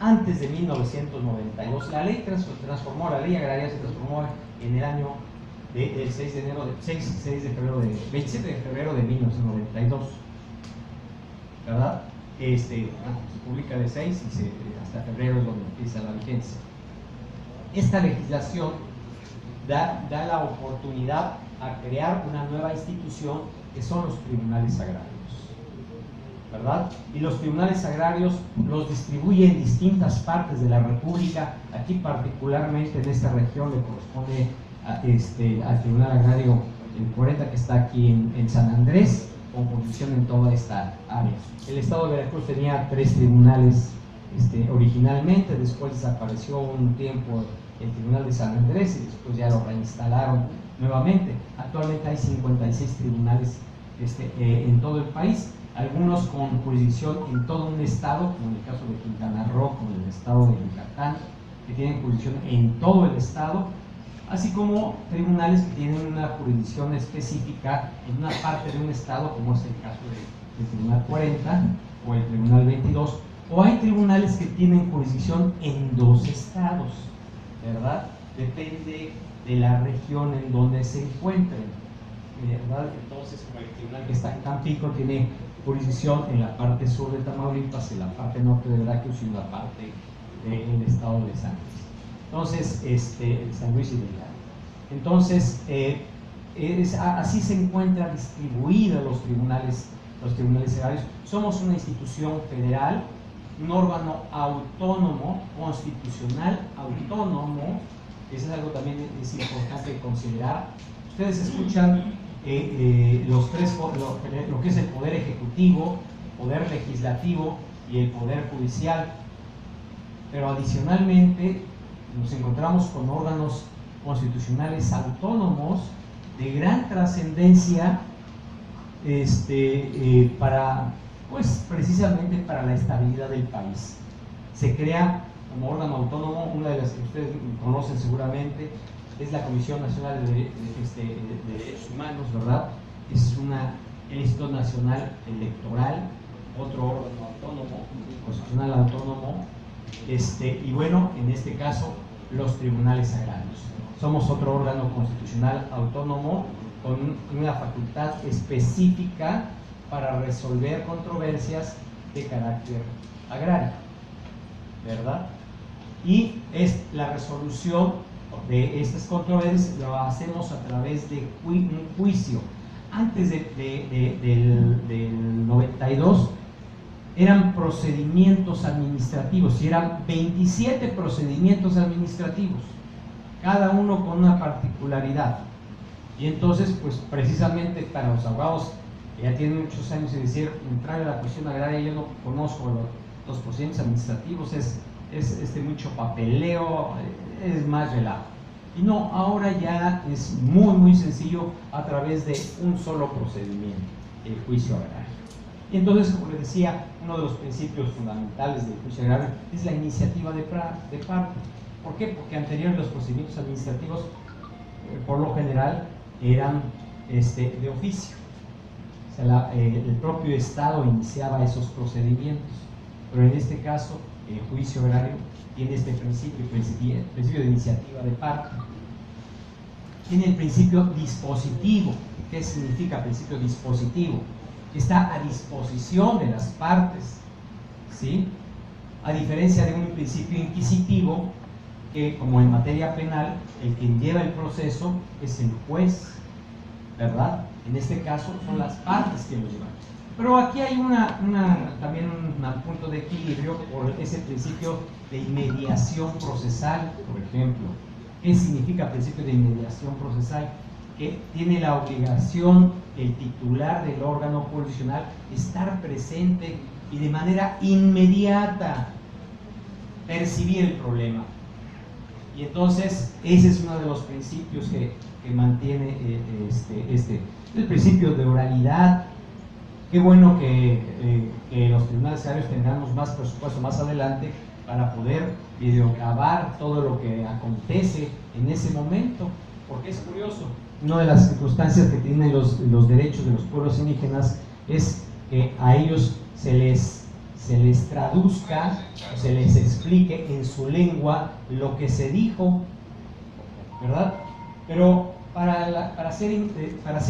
[SPEAKER 2] Antes de 1992, la ley transformó, la ley agraria se transformó en el año del 27 de febrero de 1992, ¿verdad? Se publica de 6 y hasta febrero es donde empieza la vigencia. Esta legislación da la oportunidad a crear una nueva institución que son los tribunales agrarios. ¿verdad? Y los tribunales agrarios los distribuye en distintas partes de la República. Aquí particularmente en esta región le corresponde al Tribunal Agrario el 40 que está aquí en San Andrés, con jurisdicción en toda esta área. El estado de Veracruz tenía 3 tribunales originalmente, después desapareció un tiempo el Tribunal de San Andrés y después ya lo reinstalaron nuevamente. Actualmente hay 56 tribunales en todo el país, algunos con jurisdicción en todo un estado, como en el caso de Quintana Roo, como en el estado de Yucatán, que tienen jurisdicción en todo el estado, así como tribunales que tienen una jurisdicción específica en una parte de un estado, como es el caso del Tribunal 40 o el Tribunal 22, o hay tribunales que tienen jurisdicción en 2 estados, ¿verdad? Depende de la región en donde se encuentren, ¿verdad? Entonces, como el tribunal que está en Tampico tiene jurisdicción en la parte sur de Tamaulipas, en la parte norte de Veracruz y en la parte del estado de San Luis. Entonces, San Luis y Delgado. Entonces, así se encuentran distribuidos los tribunales agrarios. Somos una institución federal, un órgano autónomo, constitucional autónomo. Eso es algo también es importante considerar. Ustedes escuchan lo que es el poder ejecutivo, poder legislativo y el poder judicial, pero adicionalmente nos encontramos con órganos constitucionales autónomos de gran trascendencia pues precisamente para la estabilidad del país. Se crea como órgano autónomo, una de las que ustedes conocen seguramente, es la Comisión Nacional de Derechos Humanos, ¿verdad? Es el Instituto Nacional Electoral, otro órgano autónomo, constitucional autónomo, y bueno, en este caso, los tribunales agrarios. Somos otro órgano constitucional autónomo con una facultad específica para resolver controversias de carácter agrario, ¿verdad? Y es la resolución de estas controversias lo hacemos a través de un juicio. Antes del 92 eran procedimientos administrativos y eran 27 procedimientos administrativos, cada uno con una particularidad. Y entonces, pues precisamente para los abogados que ya tienen muchos años y decir, entrar en la cuestión agraria, yo no conozco los procedimientos administrativos, es mucho papeleo, es más relajo. Y no, ahora ya es muy muy sencillo a través de un solo procedimiento, el juicio agrario. Y entonces, como les decía, uno de los principios fundamentales del juicio agrario es la iniciativa de parte. ¿Por qué? Porque anterior los procedimientos administrativos, por lo general, eran de oficio. O sea, el propio Estado iniciaba esos procedimientos. Pero en este caso, el juicio agrario tiene este principio de iniciativa de parte. Tiene el principio dispositivo. ¿Qué significa principio dispositivo? Está a disposición de las partes, ¿sí? A diferencia de un principio inquisitivo, que como en materia penal, el que lleva el proceso es el juez, ¿verdad? En este caso son las partes que lo llevan. Pero aquí hay también un punto de equilibrio por ese principio de inmediación procesal, por ejemplo. ¿Qué significa principio de inmediación procesal? Que tiene la obligación el titular del órgano jurisdiccional estar presente y de manera inmediata percibir el problema. Y entonces ese es uno de los principios que mantiene el principio de oralidad. Qué bueno que los tribunales agrarios tengamos más presupuesto más adelante para poder videograbar todo lo que acontece en ese momento, porque es curioso. Una de las circunstancias que tienen los derechos de los pueblos indígenas es que a ellos se les traduzca, o se les explique en su lengua lo que se dijo, ¿verdad? Pero para ser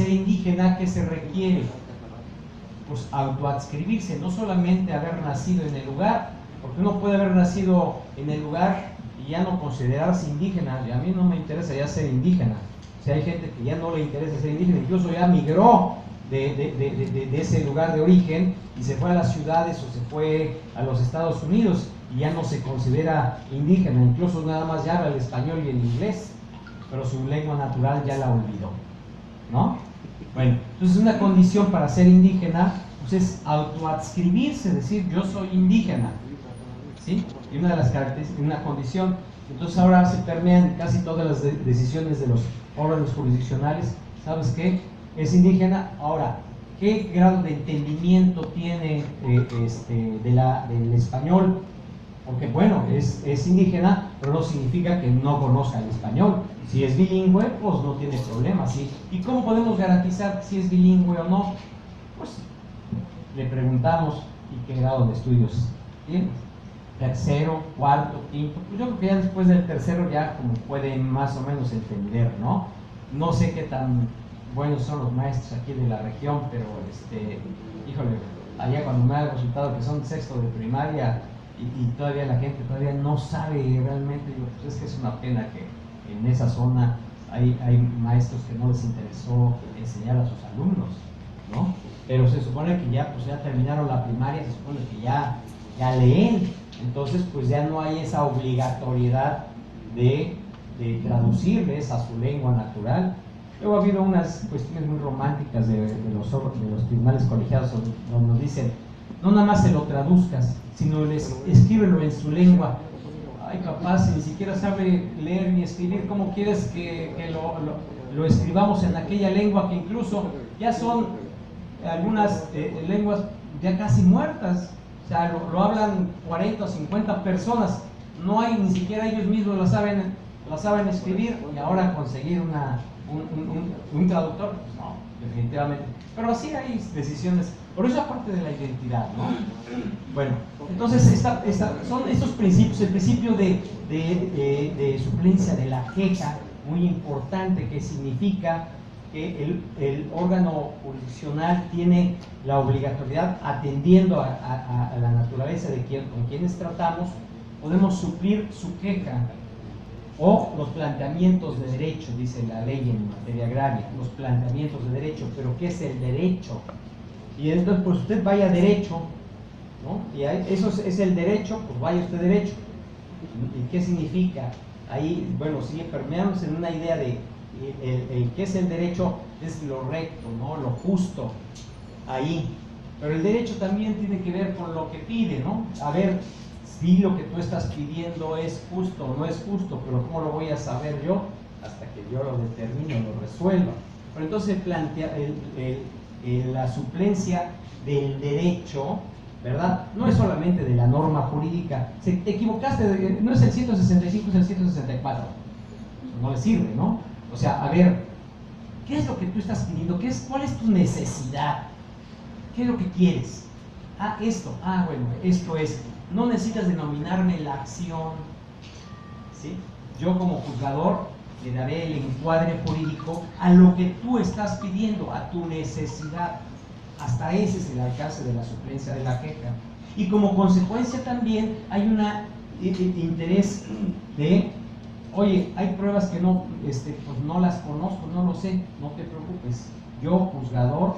[SPEAKER 2] indígena, ¿qué se requiere? Pues autoadscribirse, no solamente haber nacido en el lugar, porque uno puede haber nacido en el lugar y ya no considerarse indígena. Y a mí no me interesa ya ser indígena. O sea, hay gente que ya no le interesa ser indígena, incluso ya migró de ese lugar de origen y se fue a las ciudades o se fue a los Estados Unidos y ya no se considera indígena, incluso nada más ya habla el español y el inglés, pero su lengua natural ya la olvidó, ¿no? Bueno, entonces una condición para ser indígena pues es autoadscribirse, decir yo soy indígena, ¿sí? Y una de las características, una condición. Entonces ahora se permean casi todas las decisiones de los órganos jurisdiccionales. ¿Sabes qué? Es indígena. Ahora, ¿qué grado de entendimiento tiene del español? Porque bueno, es indígena, pero no significa que no conozca el español. Si es bilingüe, pues no tiene problema, ¿sí? ¿Y cómo podemos garantizar si es bilingüe o no? Pues le preguntamos, ¿y qué grado de estudios tiene? Tercero, cuarto, quinto. Pues yo creo que ya después del tercero ya como pueden más o menos entender, ¿no? No sé qué tan buenos son los maestros aquí de la región, pero híjole, allá cuando me da el resultado que son sexto de primaria y todavía la gente todavía no sabe realmente, digo, pues es que es una pena que en esa zona hay maestros que no les interesó enseñar a sus alumnos, ¿no? Pero se supone que ya, pues ya terminaron la primaria, se supone que ya leen. Entonces, pues ya no hay esa obligatoriedad de traducirles a su lengua natural. Luego ha habido unas cuestiones muy románticas de los tribunales colegiados donde nos dicen, no nada más se lo traduzcas, sino escríbelo en su lengua. Ay, papá, si ni siquiera sabe leer ni escribir, ¿cómo quieres que lo escribamos en aquella lengua que incluso ya son algunas lenguas ya casi muertas? O sea, lo hablan 40 o 50 personas, no hay, ni siquiera ellos mismos la saben escribir, y ahora conseguir un traductor, pues no, definitivamente. Pero así hay decisiones, por eso aparte de la identidad, ¿no? Bueno, entonces son estos principios, el principio de suplencia de la queja, muy importante, que significa que el órgano jurisdiccional tiene la obligatoriedad, atendiendo a la naturaleza de con quienes tratamos, podemos suplir su queja o los planteamientos de derecho, dice la ley en materia agraria, los planteamientos de derecho. Pero ¿qué es el derecho? Y entonces, pues usted vaya derecho, ¿no? Y eso es el derecho, pues vaya usted derecho. ¿Y qué significa? Ahí, bueno, sigue permeándose en una idea de ¿qué es el derecho? Es lo recto, ¿no? Lo justo, ahí. Pero el derecho también tiene que ver con lo que pide, ¿no? A ver si lo que tú estás pidiendo es justo o no es justo, pero ¿cómo lo voy a saber yo? Hasta que yo lo determine, lo resuelva. Pero entonces plantea la suplencia del derecho, ¿verdad? No es solamente de la norma jurídica. Te equivocaste, no es el 165, es el 164. No le sirve, ¿no? O sea, a ver, ¿qué es lo que tú estás pidiendo? ¿Cuál es tu necesidad? ¿Qué es lo que quieres? Ah, esto. Ah, bueno, esto es. No necesitas denominarme la acción, ¿sí? Yo como juzgador le daré el encuadre jurídico a lo que tú estás pidiendo, a tu necesidad. Hasta ese es el alcance de la suplencia de la queja. Y como consecuencia también hay un interés de, oye, hay pruebas que no, pues no las conozco, no lo sé, no te preocupes. Yo, juzgador,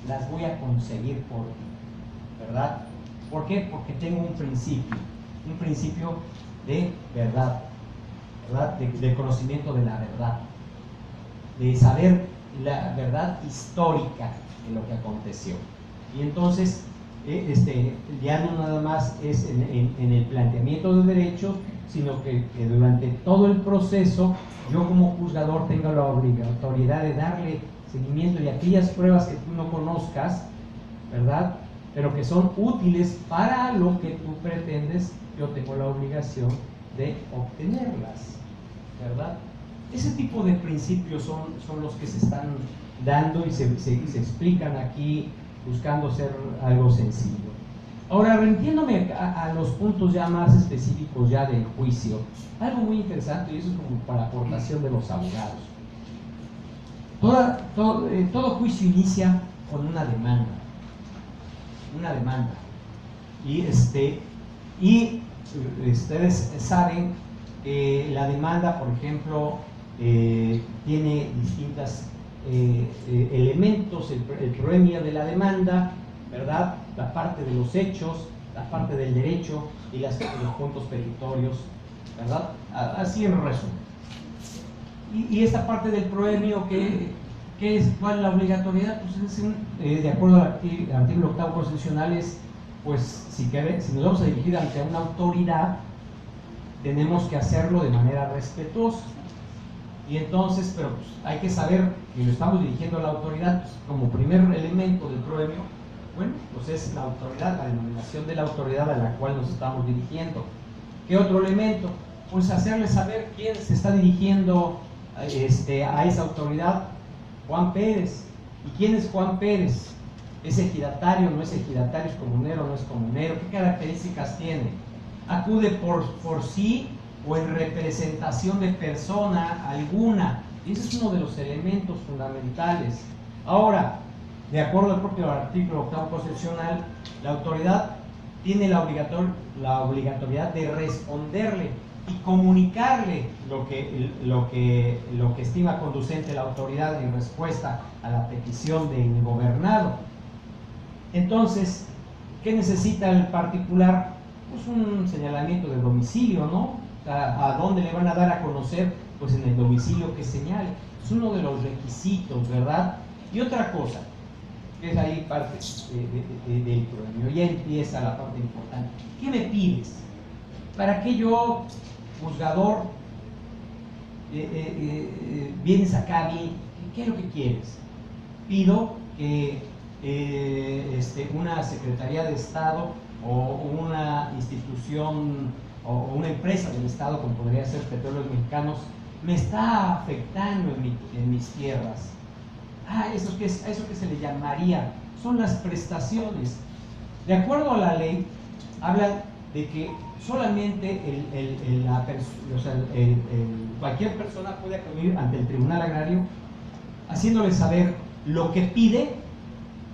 [SPEAKER 2] las voy a conseguir por ti, ¿verdad? ¿Por qué? Porque tengo un principio de verdad, ¿verdad? De conocimiento de la verdad, de saber la verdad histórica de lo que aconteció. Y entonces, ya no nada más es en el planteamiento de derechos, sino que durante todo el proceso yo como juzgador tengo la obligatoriedad de darle seguimiento y aquellas pruebas que tú no conozcas, ¿verdad? Pero que son útiles para lo que tú pretendes, yo tengo la obligación de obtenerlas, ¿verdad? Ese tipo de principios son los que se están dando y se explican aquí, buscando ser algo sencillo. Ahora, remitiéndome a los puntos ya más específicos ya del juicio, algo muy interesante, y eso es como para aportación de los abogados. Todo juicio inicia con una demanda. Y ustedes saben que la demanda, por ejemplo, tiene distintas elementos, el proemio de la demanda, ¿verdad? La parte de los hechos, la parte del derecho y los puntos petitorios, ¿verdad? Así en resumen. Y esta parte del proemio, ¿cuál es la obligatoriedad? Pues es de acuerdo al artículo 8 constitucional, es, pues, si nos vamos a dirigir ante una autoridad, tenemos que hacerlo de manera respetuosa. Y entonces, pero pues, hay que saber que lo estamos dirigiendo a la autoridad, pues, como primer elemento del proemio, bueno, pues es la autoridad, la denominación de la autoridad a la cual nos estamos dirigiendo. ¿Qué otro elemento? Pues hacerle saber quién se está dirigiendo a esa autoridad. Juan Pérez. ¿Y quién es Juan Pérez? ¿Es ejidatario, no es ejidatario, es comunero, no es comunero? ¿Qué características tiene? ¿Acude por sí o en representación de persona alguna? Y ese es uno de los elementos fundamentales. Ahora, de acuerdo al propio artículo 8 constitucional, la autoridad tiene la obligatoriedad de responderle y comunicarle lo que estima conducente la autoridad en respuesta a la petición del gobernado. Entonces, ¿qué necesita el particular? Pues un señalamiento de domicilio, ¿no? O sea, ¿a dónde le van a dar a conocer? Pues en el domicilio que señale. Es uno de los requisitos, ¿verdad? Y otra cosa, que es ahí parte del proemio, ya empieza la parte importante. ¿Qué me pides? ¿Para qué yo, juzgador, vienes acá a mí? ¿Qué es lo que quieres? Pido que una Secretaría de Estado o una institución o una empresa del Estado, como podría ser Petróleos Mexicanos, me está afectando en mis tierras. Eso que se le llamaría, son las prestaciones. De acuerdo a la ley, hablan de que solamente cualquier persona puede acudir ante el Tribunal Agrario haciéndole saber lo que pide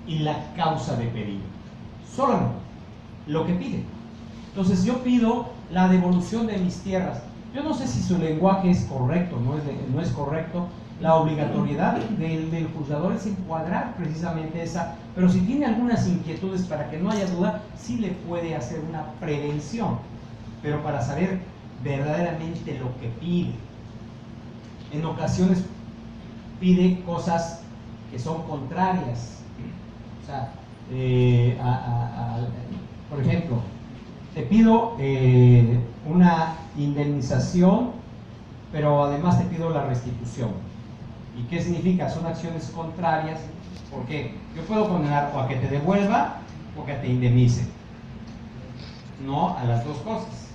[SPEAKER 2] y la causa de pedido. Solamente lo que pide. Entonces yo pido la devolución de mis tierras. Yo no sé si su lenguaje es correcto, no es correcto. La obligatoriedad del juzgador es encuadrar precisamente esa, pero si tiene algunas inquietudes, para que no haya duda, sí le puede hacer una prevención, pero para saber verdaderamente lo que pide. En ocasiones pide cosas que son contrarias. O sea, por ejemplo, te pido una indemnización, pero además te pido la restitución. ¿Y qué significa? Son acciones contrarias, porque yo puedo condenar o a que te devuelva o que te indemnice, no a las dos cosas.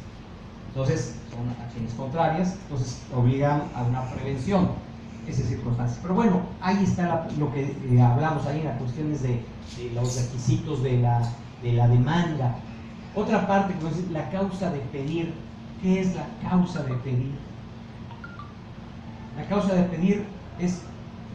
[SPEAKER 2] Entonces son acciones contrarias, entonces obligan a una prevención, esas circunstancias. Pero bueno, ahí está lo que hablamos ahí, las cuestiones de los requisitos de la demanda. Otra parte, pues, es la causa de pedir. ¿Qué es la causa de pedir? La causa de pedir es: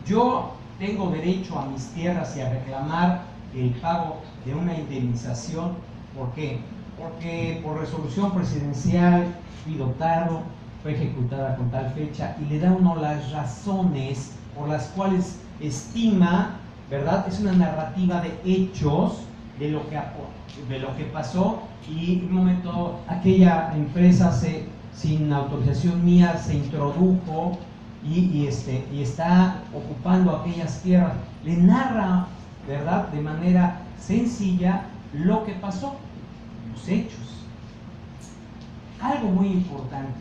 [SPEAKER 2] yo tengo derecho a mis tierras y a reclamar el pago de una indemnización. ¿Por qué? Porque por resolución presidencial fui dotado, fue ejecutada con tal fecha, y le da uno las razones por las cuales estima, ¿verdad? Es una narrativa de hechos de lo que pasó, y en un momento aquella empresa sin autorización mía se introdujo y está ocupando aquellas tierras. Le narra, ¿verdad?, de manera sencilla lo que pasó, los hechos. Algo muy importante: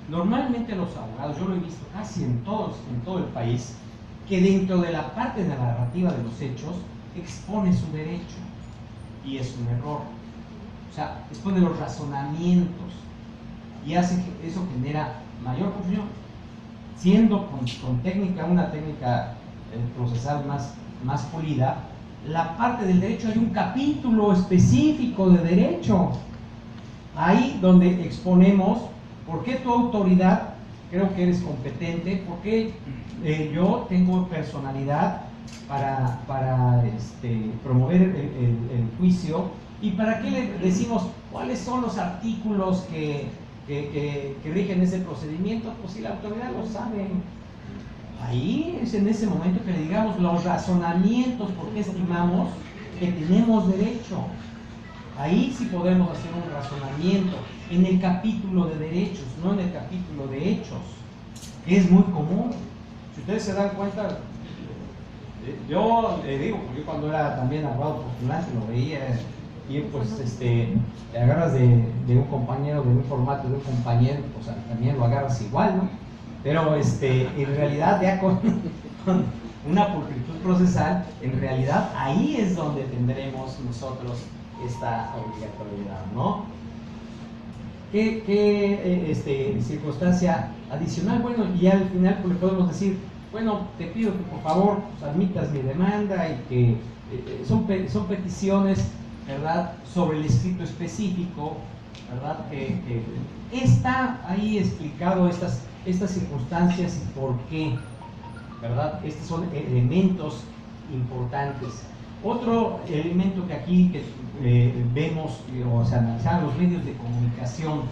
[SPEAKER 2] normalmente los abogados, yo lo he visto casi en todo el país, que dentro de la parte de la narrativa de los hechos expone su derecho, y es un error. O sea, expone los razonamientos, y eso genera mayor confusión, siendo con una técnica procesal más pulida. La parte del derecho, hay un capítulo específico de derecho, ahí donde exponemos por qué tu autoridad creo que eres competente, por qué yo tengo personalidad para promover el juicio, y para qué le decimos cuáles son los artículos que rigen ese procedimiento. Pues si la autoridad lo sabe, ahí es en ese momento que le digamos los razonamientos por qué estimamos que tenemos derecho. Ahí sí podemos hacer un razonamiento en el capítulo de derechos, no en el capítulo de hechos, que es muy común. Si ustedes se dan cuenta, yo le digo, porque yo cuando era también abogado postulante lo veía, y pues te agarras de un compañero, de un formato de un compañero, pues también lo agarras igual, ¿no? Pero en realidad ya con una pulcritud procesal, en realidad ahí es donde tendremos nosotros esta obligatoriedad, ¿no? ¿Qué circunstancia adicional? Bueno, y al final pues, le podemos decir, bueno, te pido que por favor pues, admitas mi demanda y que son peticiones, ¿verdad?, sobre el escrito específico, ¿verdad?, que está ahí explicado estas circunstancias y por qué, ¿verdad? Estos son elementos importantes. Otro elemento que aquí vemos, o sea, analizar los medios de comunicación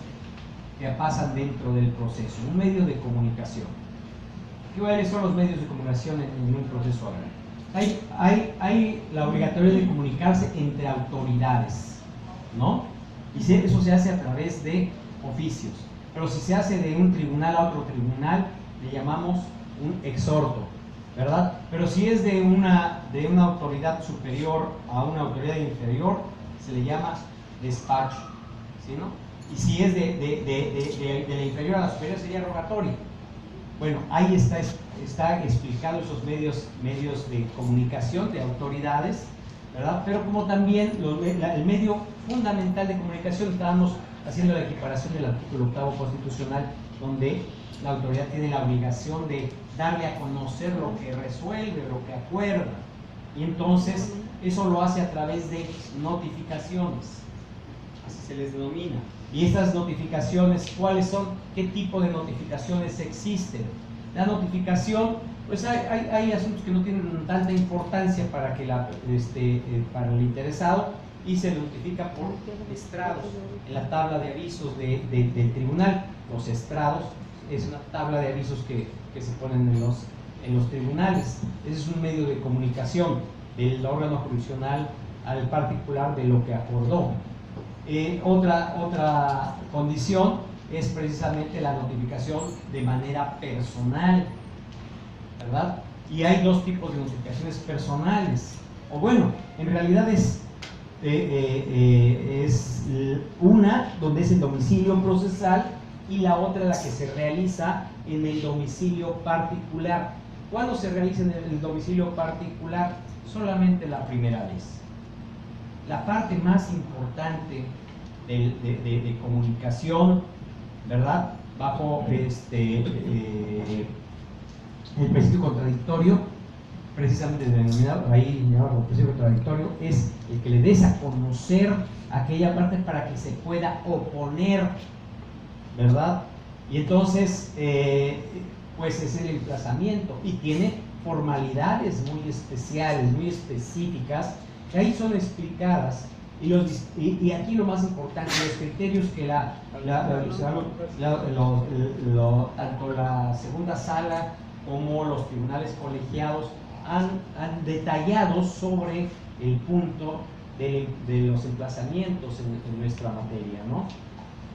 [SPEAKER 2] que pasan dentro del proceso. Un medio de comunicación. ¿Cuáles son los medios de comunicación en un proceso agrario? Hay la obligatoriedad de comunicarse entre autoridades, ¿no? Y eso se hace a través de oficios. Pero si se hace de un tribunal a otro tribunal, le llamamos un exhorto, ¿verdad? Pero si es de una autoridad superior a una autoridad inferior, se le llama despacho, ¿sí, no? Y si es de la inferior a la superior, sería rogatorio. Bueno, ahí está explicado esos medios de comunicación de autoridades, ¿verdad? Pero como también el medio fundamental de comunicación, estábamos haciendo la equiparación del artículo 8º constitucional, donde la autoridad tiene la obligación de darle a conocer lo que resuelve, lo que acuerda, y entonces eso lo hace a través de notificaciones, así se les denomina. Y estas notificaciones, ¿cuáles son? ¿Qué tipo de notificaciones existen? La notificación, pues hay asuntos que no tienen tanta importancia para el interesado, y se notifica por estrados. En la tabla de avisos del tribunal, los estrados es una tabla de avisos que se ponen en los tribunales. Ese es un medio de comunicación del órgano jurisdiccional al particular de lo que acordó. Otra condición es precisamente la notificación de manera personal, ¿verdad? Y hay dos tipos de notificaciones personales, o bueno, en realidad es una donde es el domicilio procesal y la otra la que se realiza en el domicilio particular. ¿Cuándo se realiza en el domicilio particular? Solamente la primera vez. La parte más importante de comunicación, ¿verdad?, bajo el principio contradictorio, precisamente denominado ahí el principio contradictorio, es el que le des a conocer aquella parte para que se pueda oponer, ¿verdad? Y entonces pues es el emplazamiento y tiene formalidades muy especiales, muy específicas, que ahí son explicadas. Y aquí lo más importante, los criterios que tanto la segunda sala como los tribunales colegiados han detallado sobre el punto de los emplazamientos en nuestra materia, ¿no?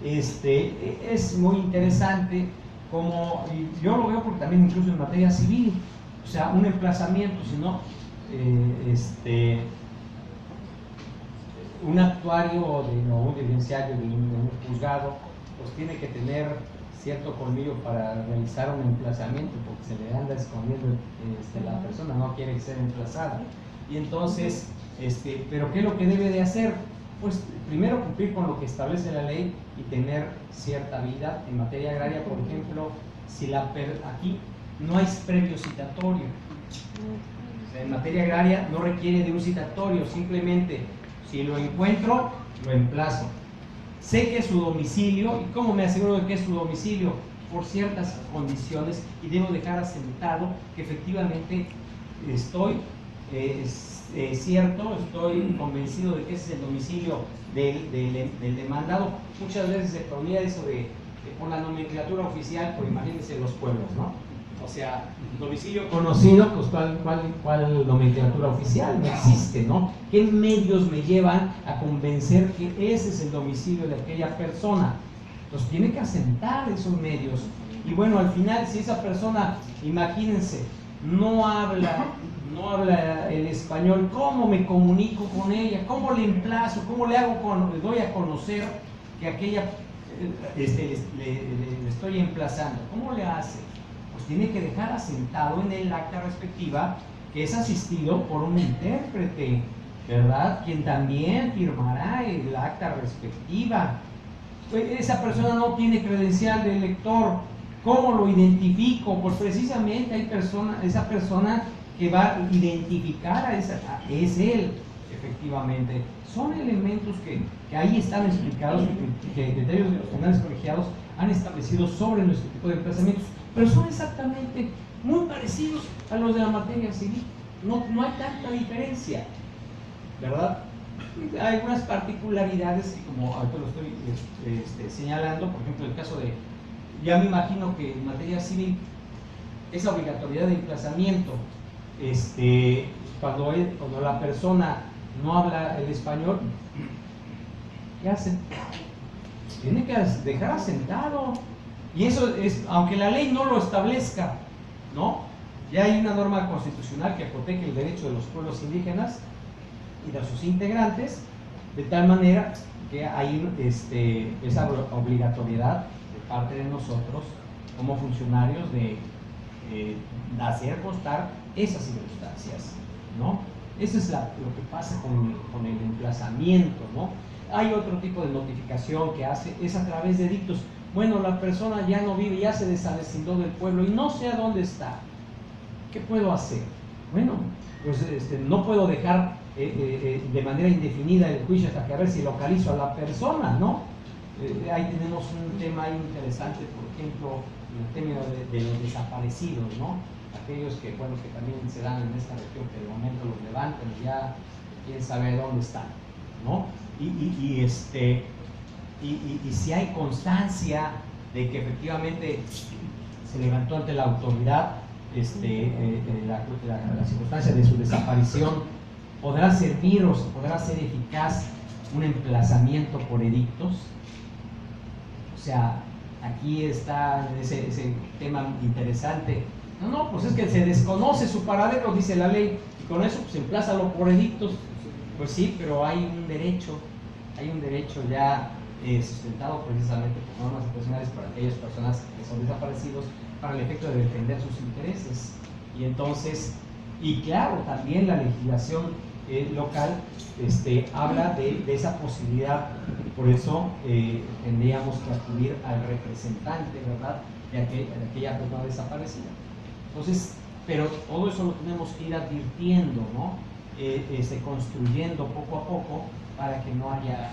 [SPEAKER 2] Es muy interesante como, y yo lo veo porque también incluso en materia civil, o sea, un emplazamiento, si no, un actuario o un diligenciario de un juzgado, pues tiene que tener cierto colmillo para realizar un emplazamiento, porque se le anda escondiendo la persona, no quiere ser emplazada. Y entonces, pero ¿qué es lo que debe de hacer? Pues primero cumplir con lo que establece la ley y tener cierta vida. En materia agraria, por ejemplo, si aquí no hay previo citatorio. O sea, en materia agraria no requiere de un citatorio, simplemente si lo encuentro, lo emplazo. Sé que es su domicilio, ¿y cómo me aseguro de que es su domicilio? Por ciertas condiciones, y debo dejar asentado que efectivamente estoy estoy convencido de que ese es el domicilio del demandado. Muchas veces se ponía eso por la nomenclatura oficial, por imagínense los pueblos, ¿no? O sea, domicilio conocido, pues ¿cuál nomenclatura oficial? No existe, ¿no? ¿Qué medios me llevan a convencer que ese es el domicilio de aquella persona? Entonces tiene que asentar esos medios. Y bueno, al final, si esa persona, imagínense, no habla el español, ¿cómo me comunico con ella? ¿Cómo le emplazo? ¿Cómo le doy a conocer que aquella le estoy emplazando? ¿Cómo le hace? Pues tiene que dejar asentado en el acta respectiva que es asistido por un intérprete, ¿verdad? Quien también firmará el acta respectiva. Esa persona no tiene credencial de lector. ¿Cómo lo identifico? Pues precisamente hay esa persona que va a identificar es él, efectivamente. Son elementos que ahí están explicados, que criterios de los tribunales colegiados han establecido sobre nuestro tipo de emplazamientos, pero son exactamente muy parecidos a los de la materia civil. No hay tanta diferencia, ¿verdad? Hay algunas particularidades que, como ahorita lo estoy señalando, por ejemplo, el caso de, ya me imagino que en materia civil, esa obligatoriedad de emplazamiento, cuando la persona no habla el español, ¿qué hace? Tiene que dejar asentado. Y eso es, aunque la ley no lo establezca, ¿no? Ya hay una norma constitucional que protege el derecho de los pueblos indígenas y de sus integrantes, de tal manera que hay esa obligatoriedad de parte de nosotros como funcionarios de hacer constar esas circunstancias, ¿no? Eso es lo que pasa con el emplazamiento, ¿no? Hay otro tipo de notificación que es a través de edictos. Bueno, la persona ya no vive, ya se desavecinó del pueblo y no sé a dónde está. ¿Qué puedo hacer? Bueno, pues no puedo dejar de manera indefinida el juicio hasta que a ver si localizo a la persona, ¿no? Ahí tenemos un tema ahí interesante, por ejemplo, el término de los desaparecidos, ¿no? Aquellos que, bueno, que también se dan en esta región, que de momento los levantan y ya quién sabe dónde están, ¿no? Y si hay constancia de que efectivamente se levantó ante la autoridad la circunstancia de su desaparición, ¿podrá servir o podrá ser eficaz un emplazamiento por edictos? O sea, aquí está ese tema interesante. No, pues es que se desconoce su paradero, dice la ley, y con eso pues emplázalo por edictos. Pues sí, pero hay un derecho ya sustentado precisamente por normas internacionales para aquellas personas que son desaparecidos para el efecto de defender sus intereses. Y entonces, y claro, también la legislación local habla de esa posibilidad, por eso tendríamos que acudir al representante, ¿verdad?, de aquella persona desaparecida. Entonces, pero todo eso lo tenemos que ir advirtiendo, ¿no? Construyendo poco a poco para que no haya